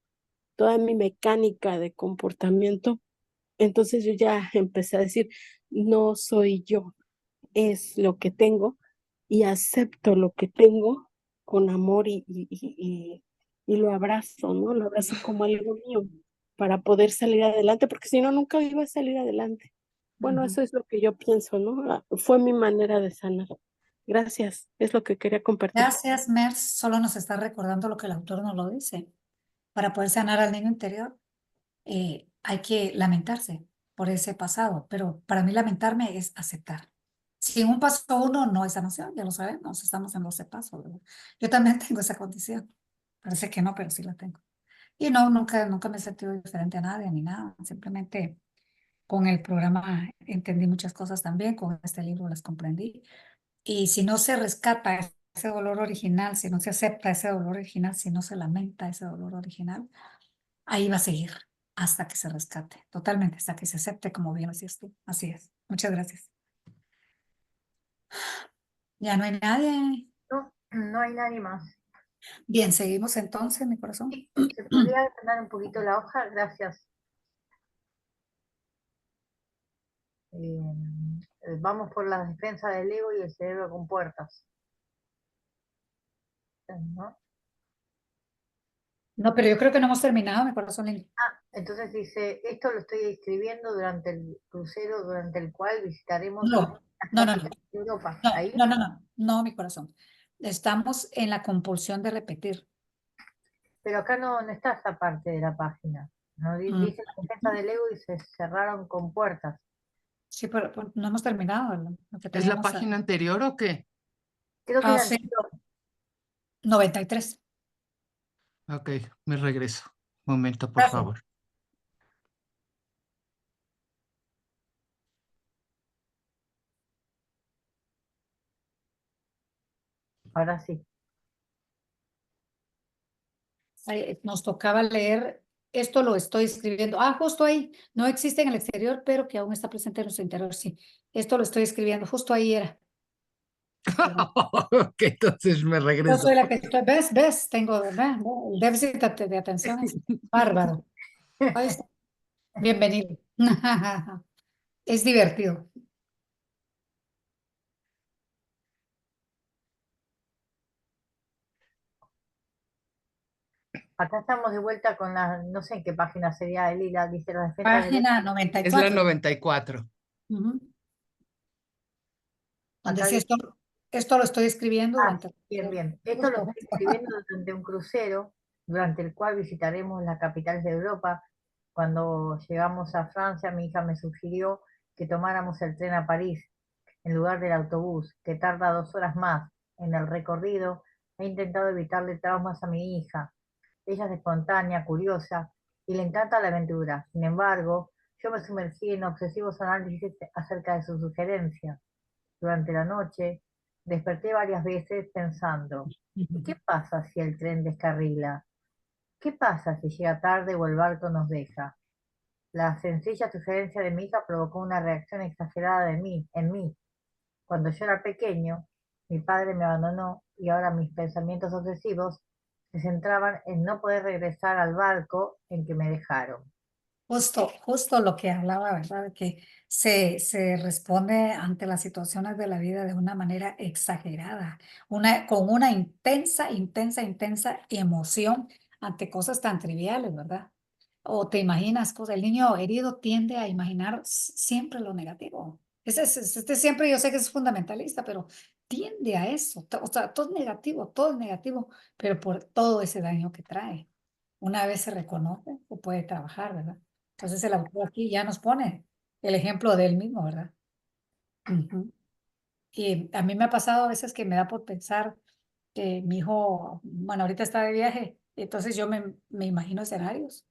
toda mi mecánica de comportamiento, entonces yo ya empecé a decir, no soy yo, es lo que tengo y acepto lo que tengo con amor y lo abrazo, ¿no? Lo abrazo como algo mío para poder salir adelante, porque si no, nunca iba a salir adelante. Bueno, Ujú. eso es lo que yo pienso, ¿no? Fue mi manera de sanar. Gracias, es lo que quería compartir. Gracias, Mers. Solo nos está recordando lo que el autor nos lo dice. Para poder sanar al niño interior, hay que lamentarse por ese pasado, pero para mí lamentarme es aceptar. Si un paso uno no es sanación, ya lo sabemos, estamos en 12 pasos, ¿verdad? Yo también tengo esa condición. Parece que no, pero sí la tengo. Y no, nunca me he sentido diferente a nadie ni nada. Simplemente con el programa entendí muchas cosas también, con este libro las comprendí. Y si no se rescata ese dolor original, si no se acepta ese dolor original, si no se lamenta ese dolor original, ahí va a seguir hasta que se rescate, totalmente, hasta que se acepte, como bien decías tú. Así es. Muchas gracias. Ya no hay nadie. No, no hay nadie más. Bien, seguimos entonces, mi corazón. Sí, ¿se podría ganar un poquito la hoja? Gracias. Vamos por la defensa del ego y el cerebro con puertas. ¿No? No, pero yo creo que no hemos terminado, mi corazón lindo. Entonces dice, esto lo estoy escribiendo durante el crucero durante el cual visitaremos No, las no, no, no, capitales de Europa. no, Ahí, no, no, no, no, mi corazón. Estamos en la compulsión de repetir. pero acá no está esa parte de la página. ¿No? Mm. Dice la defensa del ego y se cerraron con puertas. Sí, pero no hemos terminado lo que ¿Es la teníamos. página anterior o qué? Creo que la Sí, anterior. 93. Ok, me regreso. Momento, por Gracias. favor. Ahora sí. Nos tocaba leer, esto lo estoy escribiendo. Justo ahí, no existe en el exterior, pero que aún está presente en nuestro interior, sí. Esto lo estoy escribiendo, justo ahí era. Perdón. Ok, entonces me Yo regreso. soy la que estoy, ves, tengo, el déficit de atención es bárbaro. Ahí está. Bienvenido. Es divertido. Acá estamos de vuelta con la, no sé en qué página sería Elila, dice la defensa del ego. Página Es la 94. 94. Ujú. Donde Acá sí, dice, esto lo estoy escribiendo durante. bien, bien. Esto lo Justo, estoy justo. escribiendo durante un crucero, durante el cual visitaremos las capitales de Europa. Cuando llegamos a Francia, mi hija me sugirió que tomáramos el tren a París en lugar del autobús, que tarda 2 horas más. En el recorrido he intentado evitarle traumas a mi hija. Ella es espontánea, curiosa y le encanta la aventura. Sin embargo, yo me sumergí en obsesivos análisis acerca de sus sugerencias. Durante la noche, desperté varias veces pensando, ¿y qué pasa si el tren descarrila? ¿Qué pasa si llega tarde o el barco nos deja? La sencilla sugerencia de mi hija provocó una reacción exagerada en mí. Cuando yo era pequeño, mi padre me abandonó y ahora mis pensamientos obsesivos se centraban en no poder regresar al barco en que me dejaron. Justo lo que hablaba, ¿verdad? Que se responde ante las situaciones de la vida de una manera exagerada, con una intensa emoción ante cosas tan triviales, ¿verdad? O te imaginas cosas, el niño herido tiende a imaginar siempre lo negativo. Este siempre, yo sé que es fundamentalista, pero tiende a eso. O sea, todo es negativo, pero por todo ese daño que trae. Una vez se reconoce, se puede trabajar, ¿verdad? Entonces el autor aquí ya nos pone el ejemplo de él mismo, ¿verdad? Ujú. Y a mí me ha pasado a veces que me da por pensar que mi hijo, bueno, ahorita está de viaje, entonces yo me imagino escenarios.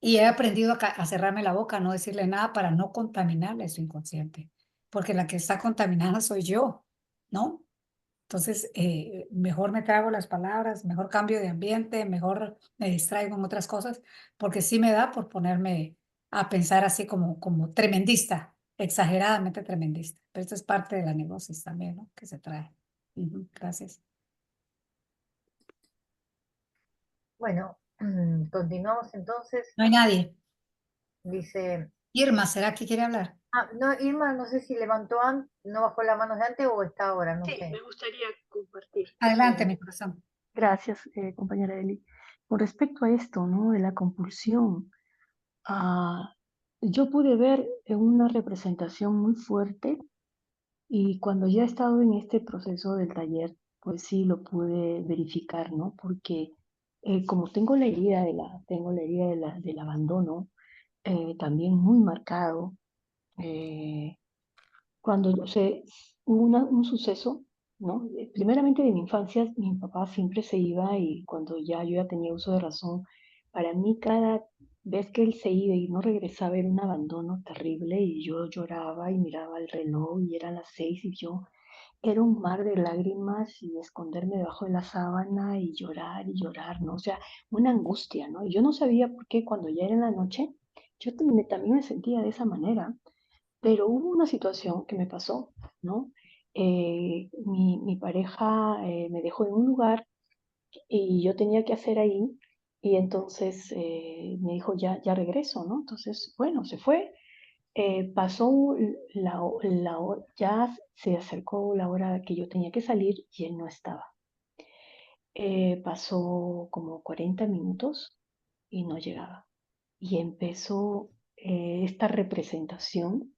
Y he aprendido a cerrarme la boca, a no decirle nada para no contaminarle su inconsciente, porque la que está contaminada soy yo, ¿no? Entonces, mejor me trago las palabras, mejor cambio de ambiente, mejor me distraigo en otras cosas, porque sí me da por ponerme a pensar así como tremendista, exageradamente tremendista. Pero esto es parte de la neurosis también, ¿no? Que se trae. Ujú, gracias. Bueno, continuamos entonces. No hay nadie. Dice, Irma, ¿será que quiere hablar? no, Irma, no sé si levantó antes, no bajó la mano de antes o está ahora, no Sí, sé. me gustaría compartir. Adelante, mi corazón. Gracias, compañera Eli. Con respecto a esto, ¿no? De la compulsión, ah, yo pude ver una representación muy fuerte y cuando ya he estado en este proceso del taller, pues sí lo pude verificar, ¿no? Porque como tengo la herida tengo la herida del abandono también muy marcado, eh, cuando hubo un suceso, ¿no? Primeramente de mi infancia, mi papá siempre se iba y cuando yo ya tenía uso de razón, para mí cada vez que él se iba y no regresaba era un abandono terrible y yo lloraba y miraba el reloj y eran las 6 y yo era un mar de lágrimas y esconderme debajo de la sábana y llorar, ¿no? O sea, una angustia, ¿no? Y yo no sabía por qué cuando ya era en la noche, yo también me sentía de esa manera. Pero hubo una situación que me pasó, ¿no? Mi pareja me dejó en un lugar y yo tenía que hacer ahí y entonces me dijo, ya regreso, ¿no? Entonces, bueno, se fue. Pasó ya se acercó la hora que yo tenía que salir y él no estaba. Pasó como 40 minutos y no llegaba. Y empezó esta representación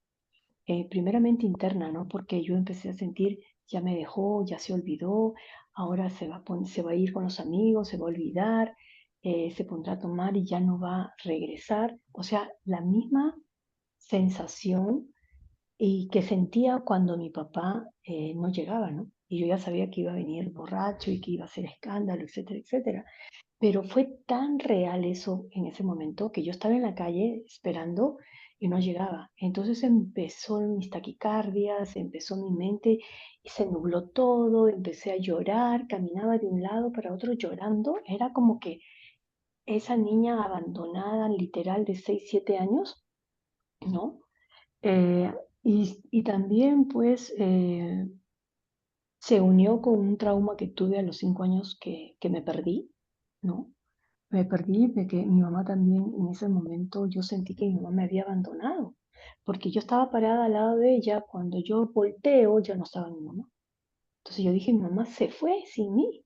primeramente interna, ¿no? Porque yo empecé a sentir, ya me dejó, ya se olvidó, ahora se va a ir con los amigos, se va a olvidar, se pondrá a tomar y ya no va a regresar. O sea, la misma sensación y que sentía cuando mi papá no llegaba, ¿no? Y yo ya sabía que iba a venir borracho y que iba a hacer escándalo, etcétera, etcétera. Pero fue tan real eso en ese momento que yo estaba en la calle esperando y no llegaba. Entonces empezó mis taquicardias, empezó mi mente y se nubló todo, empecé a llorar, caminaba de un lado para otro llorando. Era como que esa niña abandonada, literal, de 6 7 años, ¿no? Eh, y también pues se unió con un trauma que tuve a los 5 años que me perdí, ¿no? Me perdí de que mi mamá también en ese momento yo sentí que mi mamá me había abandonado, porque yo estaba parada al lado de ella, cuando yo volteo ya no estaba mi mamá. Entonces yo dije, mi mamá se fue sin mí.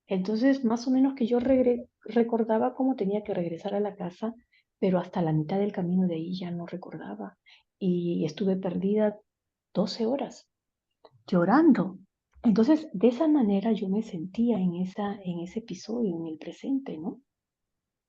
Entonces más o menos que yo recordaba cómo tenía que regresar a la casa, pero hasta la mitad del camino de ahí ya no recordaba. Y estuve perdida 12 horas llorando. Entonces, de esa manera yo me sentía en ese episodio, en el presente, ¿no?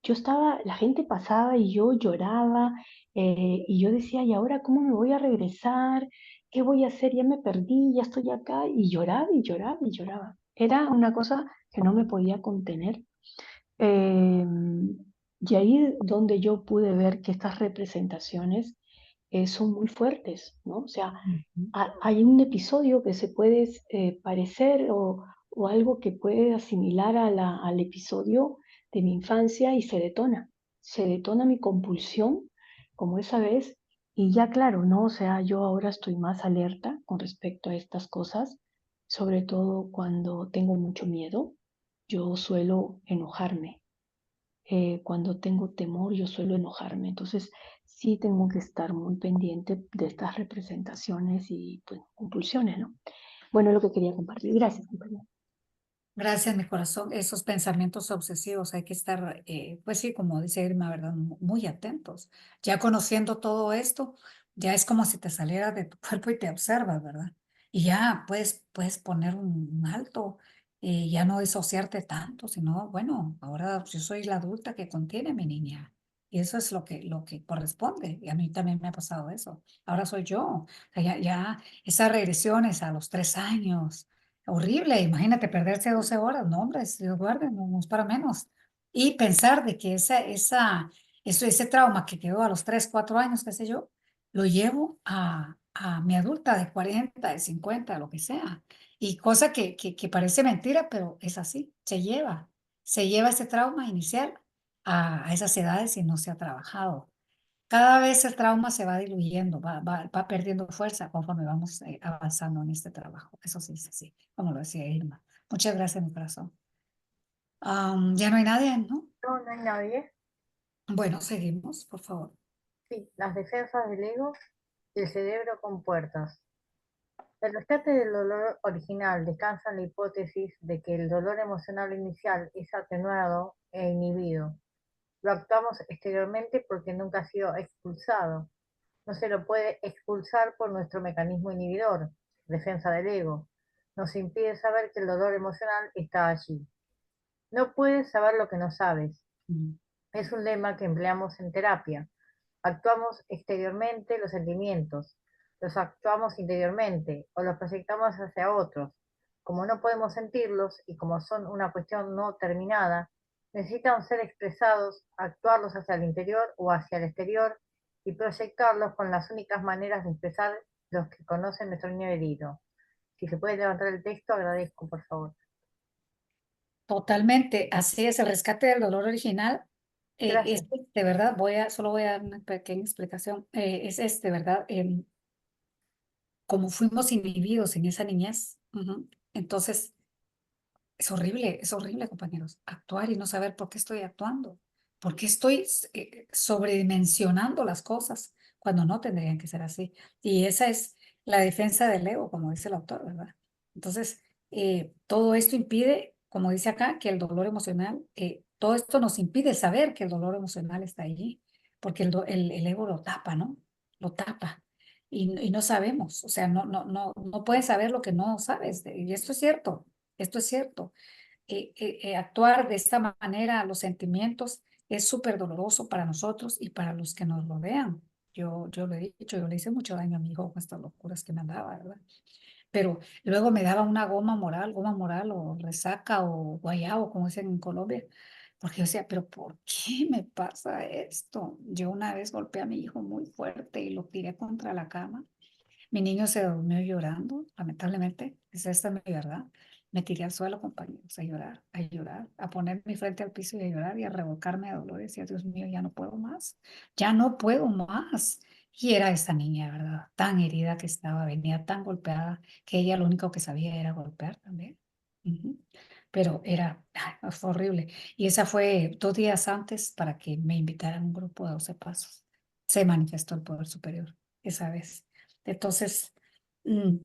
Yo estaba, la gente pasaba y yo lloraba y yo decía, ¿y ahora cómo me voy a regresar? ¿Qué voy a hacer? Ya me perdí, ya estoy acá y lloraba y lloraba y lloraba. Era una cosa que no me podía contener. Eh, y ahí donde yo pude ver que estas representaciones son muy fuertes, ¿no? O sea, Ujú. hay un episodio que se puede parecer o algo que puede asimilar al episodio de mi infancia y se detona mi compulsión como esa vez y ya claro, ¿no? O sea, yo ahora estoy más alerta con respecto a estas cosas, sobre todo cuando tengo mucho miedo, yo suelo enojarme. Cuando tengo temor, yo suelo enojarme. Entonces, sí tengo que estar muy pendiente de estas representaciones y pues, compulsiones, ¿no? Bueno, es lo que quería compartir. Gracias, compañera. Gracias, mi corazón. Esos pensamientos obsesivos hay que estar, pues sí, como dice Irma, ¿verdad? Muy atentos. Ya conociendo todo esto, ya es como si te saliera de tu cuerpo y te observas, ¿verdad? Y ya puedes poner un alto, ya no disociarte tanto, sino, bueno, ahora yo soy la adulta que contiene mi niña. Y eso es lo que corresponde. Y a mí también me ha pasado eso. Ahora soy yo. O sea, ya esas regresiones a los 3 años. Horrible, imagínate perderse 12 horas, no, hombre, Dios guarde, no, no es para menos. Y pensar de que ese trauma que quedó a los 3 4 años, qué sé yo, lo llevo a mi adulta de 40 de 50 lo que sea. Y cosa que parece mentira, pero es así, se lleva ese trauma inicial a esas edades y no se ha trabajado. Cada vez el trauma se va diluyendo, va perdiendo fuerza conforme vamos avanzando en este trabajo. Eso sí, sí, sí, como lo decía Irma. Muchas gracias, mi corazón. Ya no hay nadie, ¿no? No, no hay nadie. Bueno, seguimos, por favor. Sí, las defensas del ego y el cerebro con puertas. El rescate del dolor original descansa en la hipótesis de que el dolor emocional inicial es atenuado e inhibido. Lo actuamos exteriormente porque nunca ha sido expulsado. No se lo puede expulsar por nuestro mecanismo inhibidor, defensa del ego. Nos impide saber que el dolor emocional está allí. No puedes saber lo que no sabes. Mm. Es un lema que empleamos en terapia. Actuamos exteriormente los sentimientos, los actuamos interiormente o los proyectamos hacia otros. Como no podemos sentirlos y como son una cuestión no terminada, necesitan ser expresados, actuarlos hacia el interior o hacia el exterior y proyectarlos con las únicas maneras de expresar los que conocen nuestro niño herido. Si se puede levantar el texto, agradezco, por favor. Totalmente, así es, el rescate del dolor original Gracias. de verdad, solo voy a dar una pequeña explicación, es de verdad, como fuimos inhibidos en esa niñez, entonces es horrible, compañeros, actuar y no saber por qué estoy actuando, por qué estoy sobredimensionando las cosas cuando no tendrían que ser así. Y esa es la defensa del ego, como dice el autor, ¿verdad? Entonces, todo esto impide, como dice acá, que el dolor emocional, todo esto nos impide saber que el dolor emocional está allí, porque el ego lo tapa, ¿no? Lo tapa. Y no sabemos, o sea, no puedes saber lo que no sabes. Y esto es cierto. Esto es cierto. Actuar de esta manera, los sentimientos, es súper doloroso para nosotros y para los que nos rodean. Yo lo he dicho, yo le hice mucho daño a mi hijo con estas locuras que me andaba, ¿verdad? Pero luego me daba una goma moral o resaca o guayabo, como dicen en Colombia, porque yo decía, pero ¿por qué me pasa esto? Yo una vez golpeé a mi hijo muy fuerte y lo tiré contra la cama. Mi niño se durmió llorando, lamentablemente, esta es mi verdad. Me tiré al suelo, compañeros, a llorar, a poner mi frente al piso y a llorar y a revolcarme de dolor. Y decía, Dios mío, ya no puedo más. Y era esta niña, ¿verdad? Tan herida que estaba, venía tan golpeada que ella lo único que sabía era golpear también. Ujú. Pero fue horrible. Y esa fue 2 días antes para que me invitaran a un grupo de 12 pasos. Se manifestó el poder superior esa vez. Entonces, mm,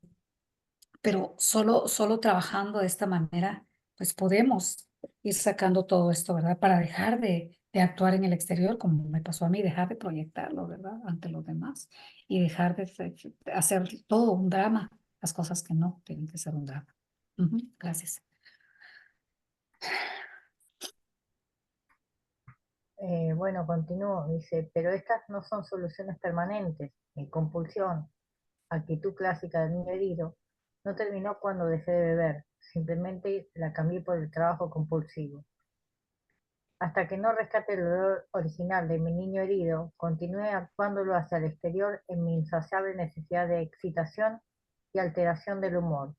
pero solo trabajando de esta manera, pues podemos ir sacando todo esto, ¿verdad? Para dejar de actuar en el exterior, como me pasó a mí, dejar de proyectarlo, ¿verdad? Ante los demás y dejar de hacer todo un drama, las cosas que no tienen que ser un drama. Gracias. Bueno, continúo, dice, pero estas no son soluciones permanentes. Mi compulsión, actitud clásica del niño herido, no terminó cuando dejé de beber, simplemente la cambié por el trabajo compulsivo. Hasta que no rescate el dolor original de mi niño herido, continué actuándolo hacia el exterior en mi insaciable necesidad de excitación y alteración del humor.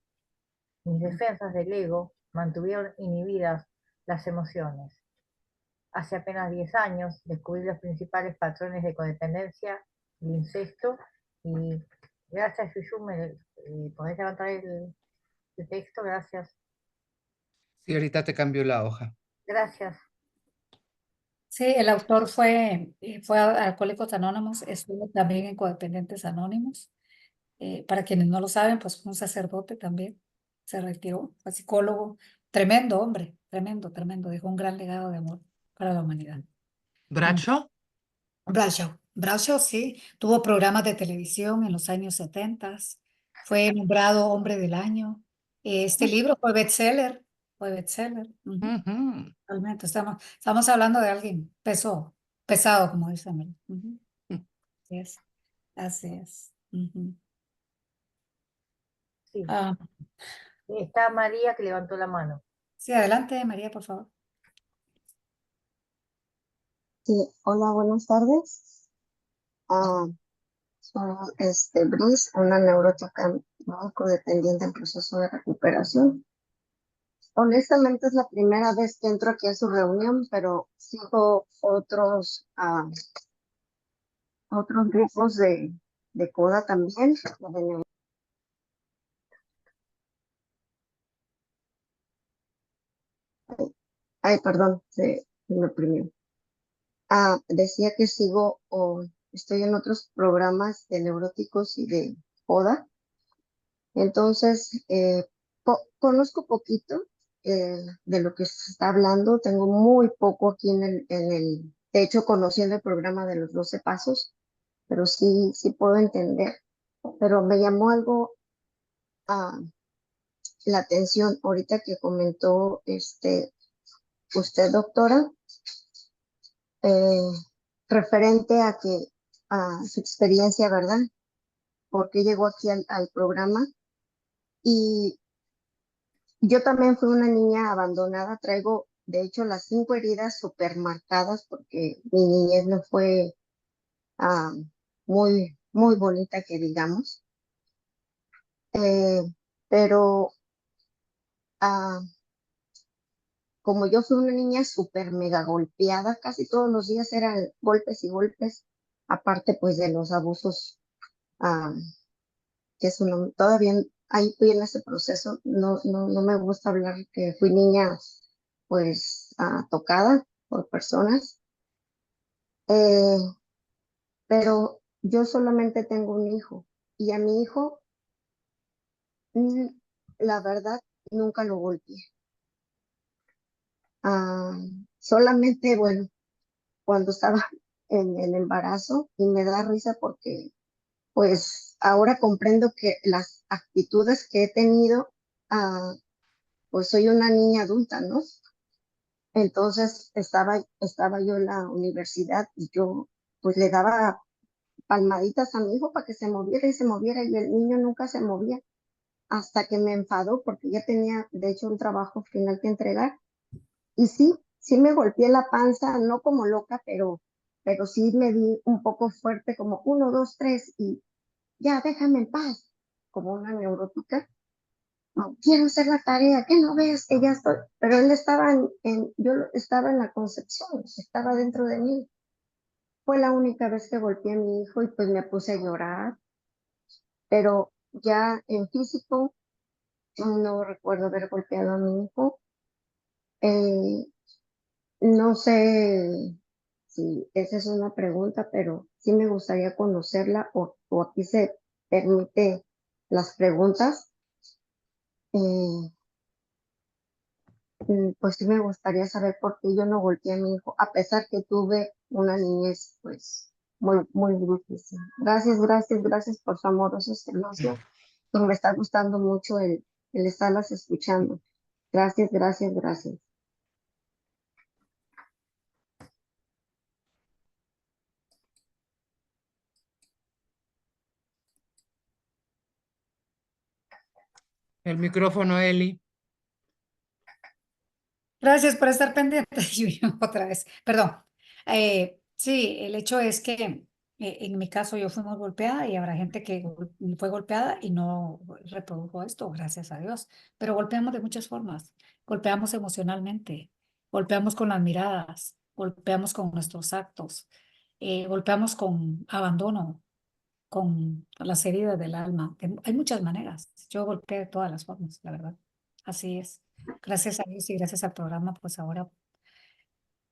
Mis defensas del ego mantuvieron inhibidas las emociones. Hace apenas 10 años descubrí los principales patrones de codependencia, el incesto, y gracias, Yuyu, ¿podés levantar el de texto, gracias. Sí, ahorita te cambio la hoja. Gracias. Sí, el autor fue a Alcohólicos Anónimos, estuvo también en Codependientes Anónimos. Para quienes no lo saben, pues fue un sacerdote también, se retiró, fue psicólogo, tremendo hombre, tremendo, tremendo, dejó un gran legado de amor para la humanidad. ¿Bradshaw? Bradshaw, sí, tuvo programas de televisión en los años 70, fue nombrado Hombre del Año. Este libro fue bestseller. Ujú. Realmente estamos hablando de alguien pesado, como dicen. ¿Verdad? Así es, así es. Sí. Ah, Está María que levantó la mano. sí, adelante, María, por favor. Sí, hola, buenas tardes. Soy Bris, una neurótica no codependiente en proceso de recuperación. Honestamente es la primera vez que entro aquí a su reunión, pero sigo otros grupos de CODA también. Ay, perdón, se me oprimió. Decía que estoy en otros programas de neuróticos y de CODA. Entonces, conozco poquito de lo que se está hablando. Tengo muy poco aquí de hecho, conociendo el programa de los 12 pasos, pero sí puedo entender. Pero me llamó algo a la atención ahorita que comentó usted, doctora, eh, referente a su experiencia, ¿verdad? Porque llegó aquí al programa. Y yo también fui una niña abandonada, traigo de hecho las 5 heridas súper marcadas porque mi niñez no fue ah, muy bonita que digamos. Eh, pero ah, como yo fui una niña súper mega golpeada, casi todos los días eran golpes y golpes, aparte pues de los abusos, ah, que es todavía ahí fui en ese proceso, no me gusta hablar que fui niña pues tocada por personas. Eh, pero yo solamente tengo un hijo y a mi hijo, mm, la verdad, nunca lo golpeé. Ah, Solamente, bueno, cuando estaba en el embarazo y me da risa porque pues ahora comprendo que las actitudes que he tenido, pues soy una niña adulta, ¿no? Entonces estaba yo en la universidad y yo pues le daba palmaditas a mi hijo para que se moviera y se moviera y el niño nunca se movía hasta que me enfadó porque ya tenía de hecho un trabajo final que entregar y sí me golpeé la panza, no como loca, pero sí me di un poco fuerte como 1, 2, 3 y ya déjame en paz, como una neurótica. No quiero hacer la tarea, ¿qué no ves que ya estoy? Pero él estaba yo estaba en la concepción, estaba dentro de mí. Fue la única vez que golpeé a mi hijo y pues me puse a llorar, pero ya en físico no recuerdo haber golpeado a mi hijo. Eh, no sé si esa es una pregunta, pero sí me gustaría conocerla o aquí se permite las preguntas. Eh, pues sí me gustaría saber por qué yo no golpeé a mi hijo, a pesar que tuve una niñez pues muy difícil. Gracias por su amoroso servicio. Pues me está gustando mucho el estarlas escuchando. Gracias. El micrófono, Eli. Gracias por estar pendiente, Yuyo, otra vez. Perdón. Sí, el hecho es que en mi caso yo fui muy golpeada y habrá gente que fue golpeada y no reprodujo esto, gracias a Dios. Pero golpeamos de muchas formas. Golpeamos emocionalmente, golpeamos con las miradas, golpeamos con nuestros actos, golpeamos con abandono. con las heridas del alma. Hay muchas maneras. Yo golpeé de todas las formas, la verdad. Así es. Gracias a Dios y gracias al programa, pues ahora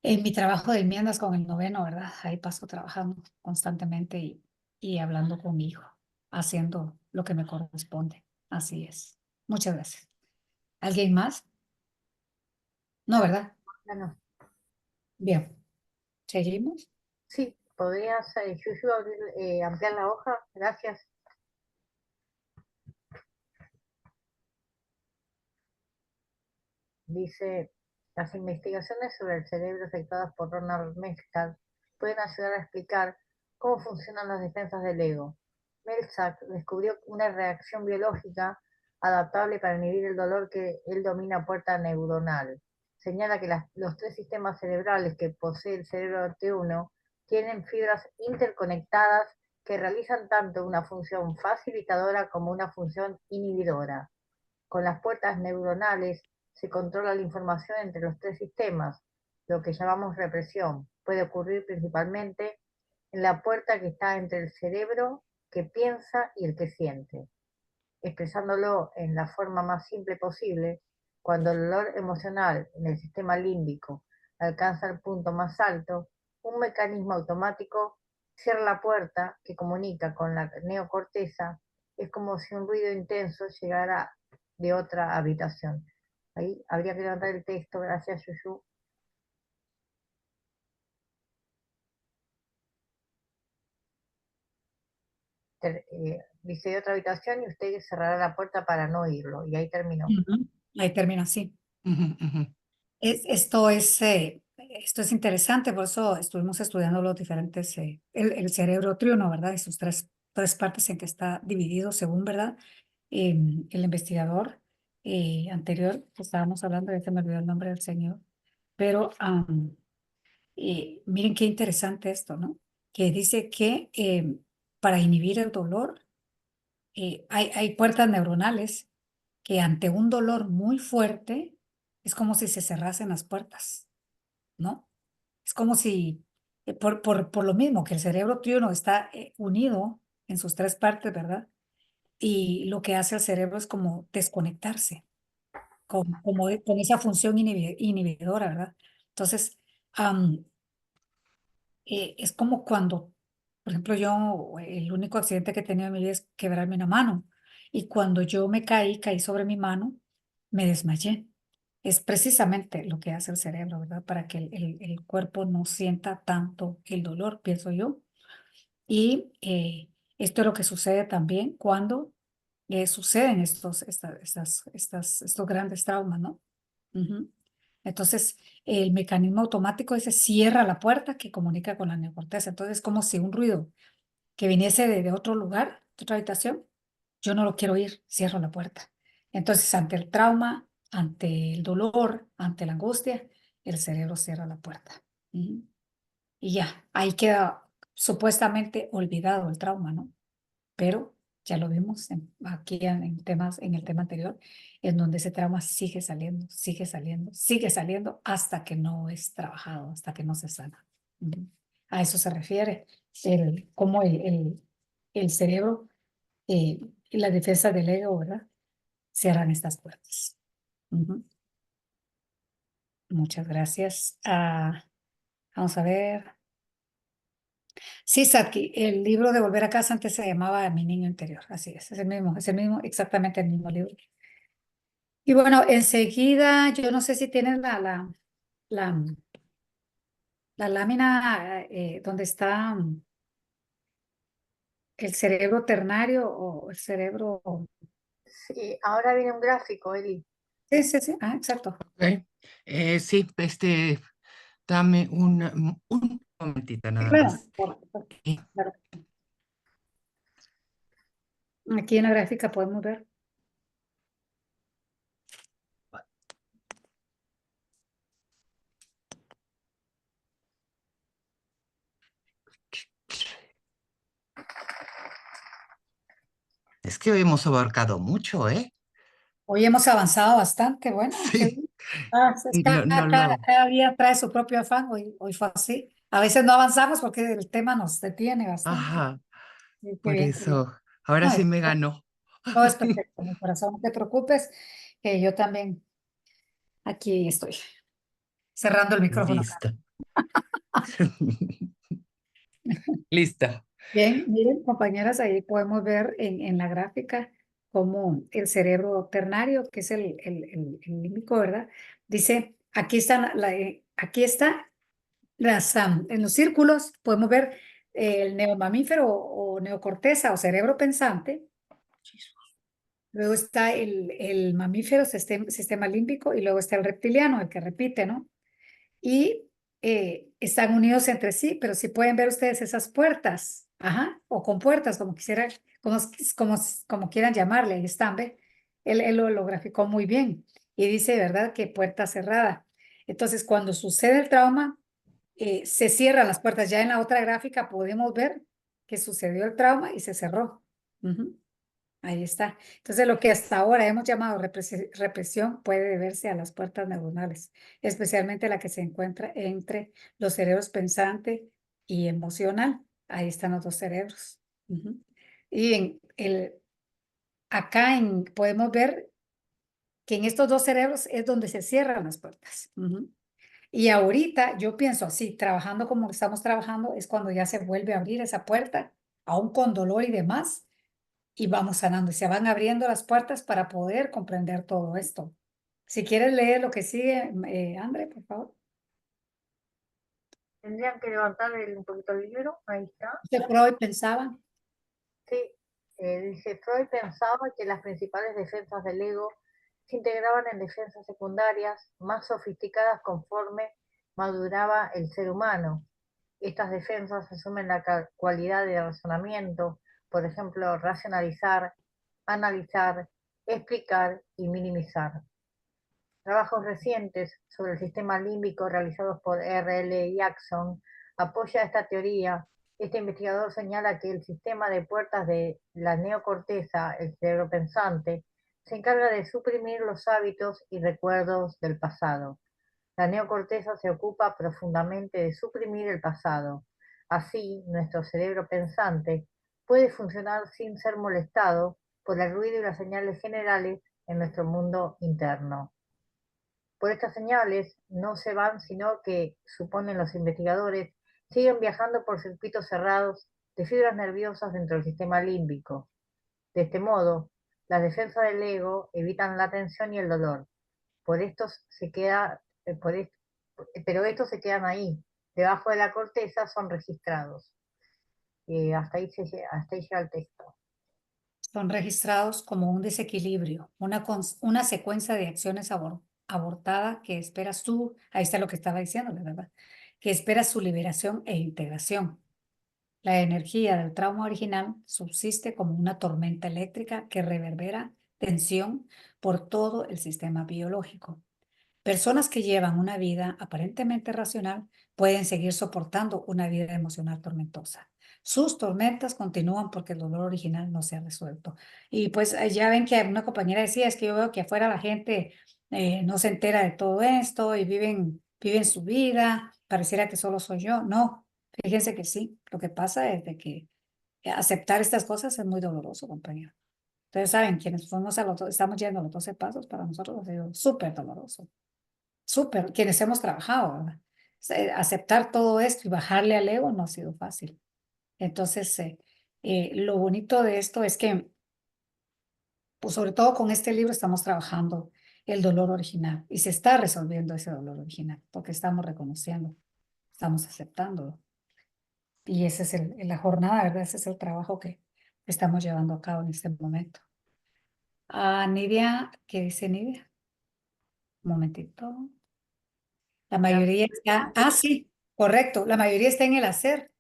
en mi trabajo de enmiendas con el noveno, ¿verdad? Ahí paso trabajando constantemente y hablando con mi hijo, haciendo lo que me corresponde. Así es. Muchas gracias. ¿Alguien más? No, ¿verdad? Bueno, Bien. ¿Seguimos? sí, podrías, Yuyu, ampliar la hoja. Gracias. Dice, las investigaciones sobre el cerebro efectuadas por Ronald Metcalf pueden ayudar a explicar cómo funcionan las defensas del ego. Meltzer descubrió una reacción biológica adaptable para inhibir el dolor que él domina puerta neuronal. Señala que los tres sistemas cerebrales que posee el cerebro T1 tienen fibras interconectadas que realizan tanto una función facilitadora como una función inhibidora. Con las puertas neuronales se controla la información entre los tres sistemas, lo que llamamos represión. Puede ocurrir principalmente en la puerta que está entre el cerebro que piensa y el que siente. Expresándolo en la forma más simple posible, cuando el dolor emocional en el sistema límbico alcanza el punto más alto, un mecanismo automático cierra la puerta que comunica con la neocorteza. Es como si un ruido intenso llegara de otra habitación. Ahí habría que levantar el texto, gracias Yuyu. Dice de otra habitación y usted cerrará la puerta para no oírlo. Y ahí terminó. Ahí termina así. Ujú, ujú. Esto es interesante, por eso estuvimos estudiando los diferentes, el cerebro triuno, ¿verdad? Y sus tres partes en que está dividido, según, ¿verdad? El investigador anterior, que estábamos hablando, ya se me olvidó el nombre del señor, pero miren qué interesante esto, ¿no? Que dice que para inhibir el dolor hay puertas neuronales que ante un dolor muy fuerte es como si se cerrasen las puertas, ¿no? Es como si, por lo mismo que el cerebro triuno está unido en sus tres partes, ¿verdad? Y lo que hace el cerebro es como desconectarse, con esa función inhibidora, ¿verdad? Entonces, am, es como cuando, por ejemplo, yo, el único accidente que he tenido en mi vida es quebrarme una mano. Y cuando yo caí sobre mi mano, me desmayé. Es precisamente lo que hace el cerebro, ¿verdad? Para que el cuerpo no sienta tanto el dolor, pienso yo. Y esto es lo que sucede también cuando suceden estos grandes traumas, ¿no? Ujú. Entonces, el mecanismo automático ese cierra la puerta que comunica con la neocorteza. Entonces, es como si un ruido que viniese de otro lugar, de otra habitación, yo no lo quiero oír, cierro la puerta. Entonces, ante el trauma, ante el dolor, ante la angustia, el cerebro cierra la puerta. Ujú. Y ya, ahí queda supuestamente olvidado el trauma, ¿no? Pero ya lo vimos aquí en el tema anterior, en donde ese trauma sigue saliendo, sigue saliendo, sigue saliendo hasta que no es trabajado, hasta que no se sana. Ujú. A eso se refiere, cómo el cerebro y la defensa del ego, ¿verdad? Cierran estas puertas. Ujú. Muchas gracias. Vamos a ver. Sí, Satki, el libro de Volver a casa antes se llamaba Mi niño interior, así es el mismo, exactamente el mismo libro. Y bueno, enseguida, yo no sé si tienes la, la lámina donde está el cerebro ternario o el cerebro. Sí, ahora viene un gráfico, Eli. Sí, sí, sí, exacto. Ok. Sí, dame un momentito nada Claro, más. claro. Aquí en la gráfica podemos ver. Es que hemos abarcado mucho, ¿eh? Hoy hemos avanzado bastante, bueno, qué Sí, bien. y no, no lo. Cada día trae su propio afán, hoy fue así. A veces no avanzamos porque el tema nos detiene bastante. Ajá. Sí, qué Por bien, qué bien. eso, ahora No, sí me ganó. todo es perfecto, mi corazón, no te preocupes, que yo también aquí estoy, cerrando el micrófono acá. Listo. Listo. Bien, miren, compañeras, ahí podemos ver en la gráfica cómo el cerebro ternario, que es el límbico, ¿verdad? Dice, aquí están, aquí está en los círculos, podemos ver el neomamífero o neocorteza o cerebro pensante. Luego está el mamífero, sistema límbico, y luego está el reptiliano, el que repite, ¿no? Y están unidos entre sí, pero si pueden ver ustedes esas puertas, ajá, o compuertas, como quisiera, como, como quieran llamarle, ahí están, ¿ve? Él lo graficó muy bien y dice, ¿verdad?, que puerta cerrada. Entonces, cuando sucede el trauma, se cierran las puertas. Ya en la otra gráfica podemos ver que sucedió el trauma y se cerró. Ujú. Ahí está. Entonces, lo que hasta ahora hemos llamado represión puede deberse a las puertas neuronales, especialmente la que se encuentra entre los cerebros pensante y emocional. Ahí están los dos cerebros. Ujú. Y podemos ver que en estos dos cerebros es donde se cierran las puertas. Ujú. Y ahorita yo pienso así, trabajando como estamos trabajando, es cuando ya se vuelve a abrir esa puerta, aún con dolor y demás, y vamos sanando, y se van abriendo las puertas para poder comprender todo esto. Si quieres leer lo que sigue, André, por favor. Tendrían que levantar un poquito el libro, ahí está. Freud pensaba. Sí, dice, Freud pensaba que las principales defensas del ego se integraban en defensas secundarias más sofisticadas conforme maduraba el ser humano. Estas defensas asumen la cualidad de razonamiento, por ejemplo, racionalizar, analizar, explicar y minimizar. Trabajos recientes sobre el sistema límbico realizados por R.L. Jackson apoya esta teoría. Este investigador señala que el sistema de puertas de la neocorteza, el cerebro pensante, se encarga de suprimir los hábitos y recuerdos del pasado. La neocorteza se ocupa profundamente de suprimir el pasado. Así, nuestro cerebro pensante puede funcionar sin ser molestado por el ruido y las señales generales en nuestro mundo interno. Por estas señales no se van, sino que, suponen los investigadores, siguen viajando por circuitos cerrados de fibras nerviosas dentro del sistema límbico. De este modo, las defensas del ego evitan la tensión y el dolor. Por estos se queda, pero estos se quedan ahí, debajo de la corteza son registrados. Hasta ahí llega el texto. Son registrados como un desequilibrio, una secuencia de acciones abortada que esperas tú, ahí está lo que estaba diciendo, la verdad, que esperas su liberación e integración. La energía del trauma original subsiste como una tormenta eléctrica que reverbera tensión por todo el sistema biológico. Personas que llevan una vida aparentemente racional pueden seguir soportando una vida emocional tormentosa. Sus tormentas continúan porque el dolor original no se ha resuelto. Y pues ya ven que una compañera decía, es que yo veo que afuera la gente no se entera de todo esto y viven su vida, pareciera que solo soy yo. No, fíjense que sí, lo que pasa es de que aceptar estas cosas es muy doloroso, compañero. Ustedes saben, quienes estamos yendo a los 12 pasos, para nosotros ha sido súper doloroso. Súper, quienes hemos trabajado, ¿verdad? Aceptar todo esto y bajarle al ego no ha sido fácil. Entonces, lo bonito de esto es que, pues sobre todo con este libro estamos trabajando el dolor original y se está resolviendo ese dolor original porque estamos reconociendo, estamos aceptándolo. Y ese es la jornada, ¿verdad? Ese es el trabajo que estamos llevando a cabo en este momento. Nidia, ¿qué dice Nidia? Un momentito. La mayoría está, sí, correcto, la mayoría está en el hacer,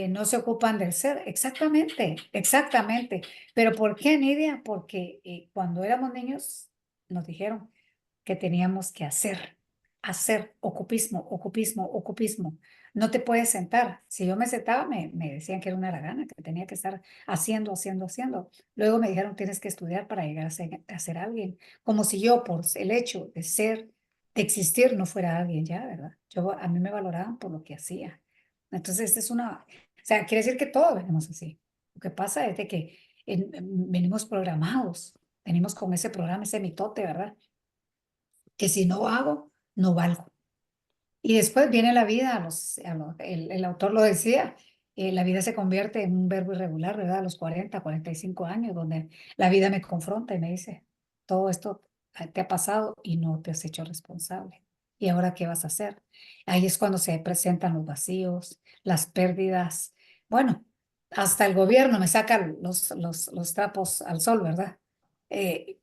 no se ocupan del ser, exactamente, exactamente. Pero ¿por qué, Nidia? Porque cuando éramos niños nos dijeron que teníamos que hacer, ocupismo, ocupismo, ocupismo. No te puedes sentar. Si yo me sentaba, me decían que era una haragana, que tenía que estar haciendo, haciendo, haciendo. Luego me dijeron, tienes que estudiar para llegar a ser alguien. Como si yo, por el hecho de ser, de existir, no fuera alguien ya, ¿verdad? A mí me valoraban por lo que hacía. Entonces, esta es o sea, quiere decir que todos venimos así. Lo que pasa es de que venimos programados, venimos con ese programa, ese mitote, ¿verdad? Que si no hago, no valgo. Y después viene la vida, el autor lo decía, la vida se convierte en un verbo irregular, ¿verdad? A los 40, 45 años, donde la vida me confronta y me dice, todo esto te ha pasado y no te has hecho responsable. ¿Y ahora qué vas a hacer? Ahí es cuando se presentan los vacíos, las pérdidas. Bueno, hasta el gobierno me saca los trapos al sol, ¿verdad?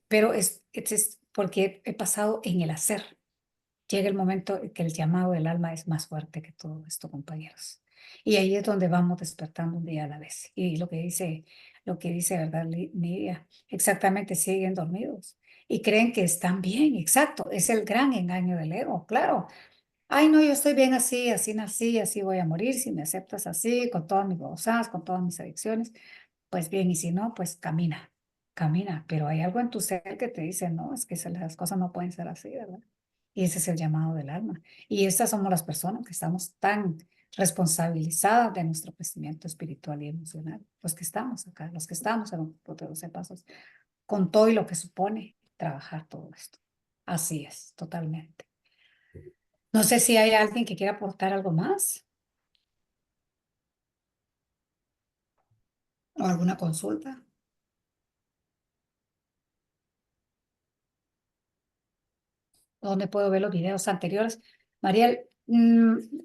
Pero es porque he pasado en el hacer. Llega el momento en que el llamado del alma es más fuerte que todo esto, compañeros. Y ahí es donde vamos despertando un día a la vez. Y lo que dice, ¿verdad, Nidia? Exactamente, siguen dormidos y creen que están bien, exacto. Es el gran engaño del ego, claro. Ay, no, yo estoy bien así, así nací, así voy a morir, si me aceptas así, con todas mis cosas, con todas mis adicciones, pues bien, y si no, pues camina, camina. Pero hay algo en tu ser que te dice, no, es que las cosas no pueden ser así, ¿verdad? Y ese es el llamado del alma. Y estas somos las personas que estamos tan responsabilizadas de nuestro crecimiento espiritual y emocional. Los que estamos acá, los que estamos en los 12 pasos, con todo y lo que supone trabajar todo esto. Así es, totalmente. No sé si hay alguien que quiera aportar algo más o alguna consulta. ¿Dónde puedo ver los videos anteriores? Mariel,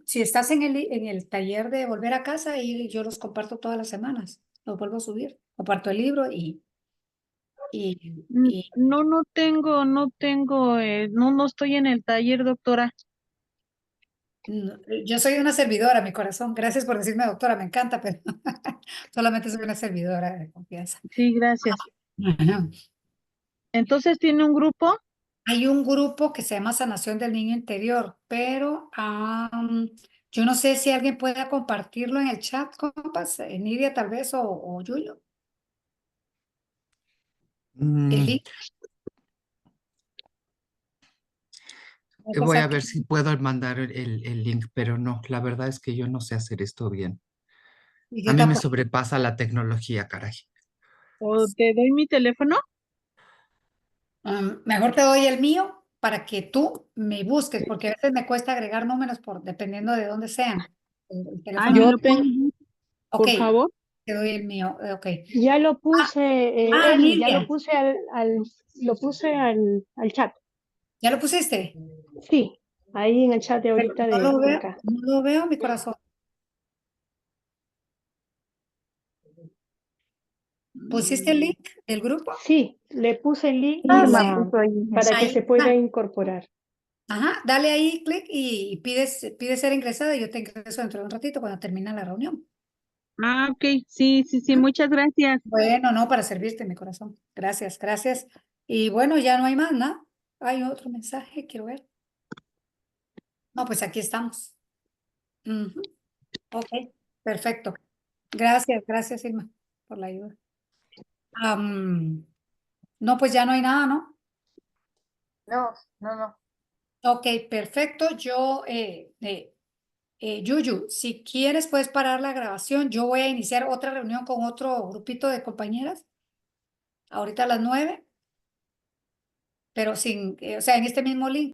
si estás en el taller de volver a casa, y yo los comparto todas las semanas, los vuelvo a subir, comparto el libro y No, no tengo, no estoy en el taller, doctora. yo soy una servidora, mi corazón. Gracias por decirme doctora, me encanta, pero solamente soy una servidora de confianza. Sí, gracias. Ajá. Entonces, ¿tiene un grupo? Hay un grupo que se llama Sanación del Niño Interior, pero yo no sé si alguien pueda compartirlo en el chat, compas, Nidia tal vez o Yuyo. El Mm, link. voy a ver si puedo mandar el link, pero no, la verdad es que yo no sé hacer esto bien. Y A yo mí me tampoco. sobrepasa la tecnología, caray. ¿O te doy mi teléfono? Mejor te doy el mío para que tú me busques, porque a veces me cuesta agregar números dependiendo de dónde sean. El Ay, teléfono. ¿me Yo lo tengo, pueden dar, Ok, por favor? te doy el mío. Ok. Ya lo puse, Eli, ya lo Nidia, puse lo puse al chat. ¿ya lo pusiste? Sí, ahí en el chat de Pero ahorita no lo de veo, acá. no lo veo, mi corazón. ¿Pusiste el link del grupo? Sí, le puse el link Sí, Sí. la puso ahí. para que Ahí se pueda está. incorporar. Ajá, dale ahí clic y pides ser ingresada y yo te ingreso dentro de un ratito cuando termine la reunión. Ah, ok, sí, ¿Mm? muchas gracias. Bueno, no, para servirte, mi corazón. Gracias, gracias. Y bueno, ya no hay más, ¿no? Hay otro mensaje, quiero ver. No, pues aquí estamos. Ujú. Ok, perfecto. Gracias, gracias, Irma, por la ayuda. No, pues ya no hay nada, ¿no? No, no, no. Ok, perfecto. Yuyu, si quieres puedes parar la grabación. Yo voy a iniciar otra reunión con otro grupito de compañeras, ahorita a las 9, pero o sea, en este mismo link.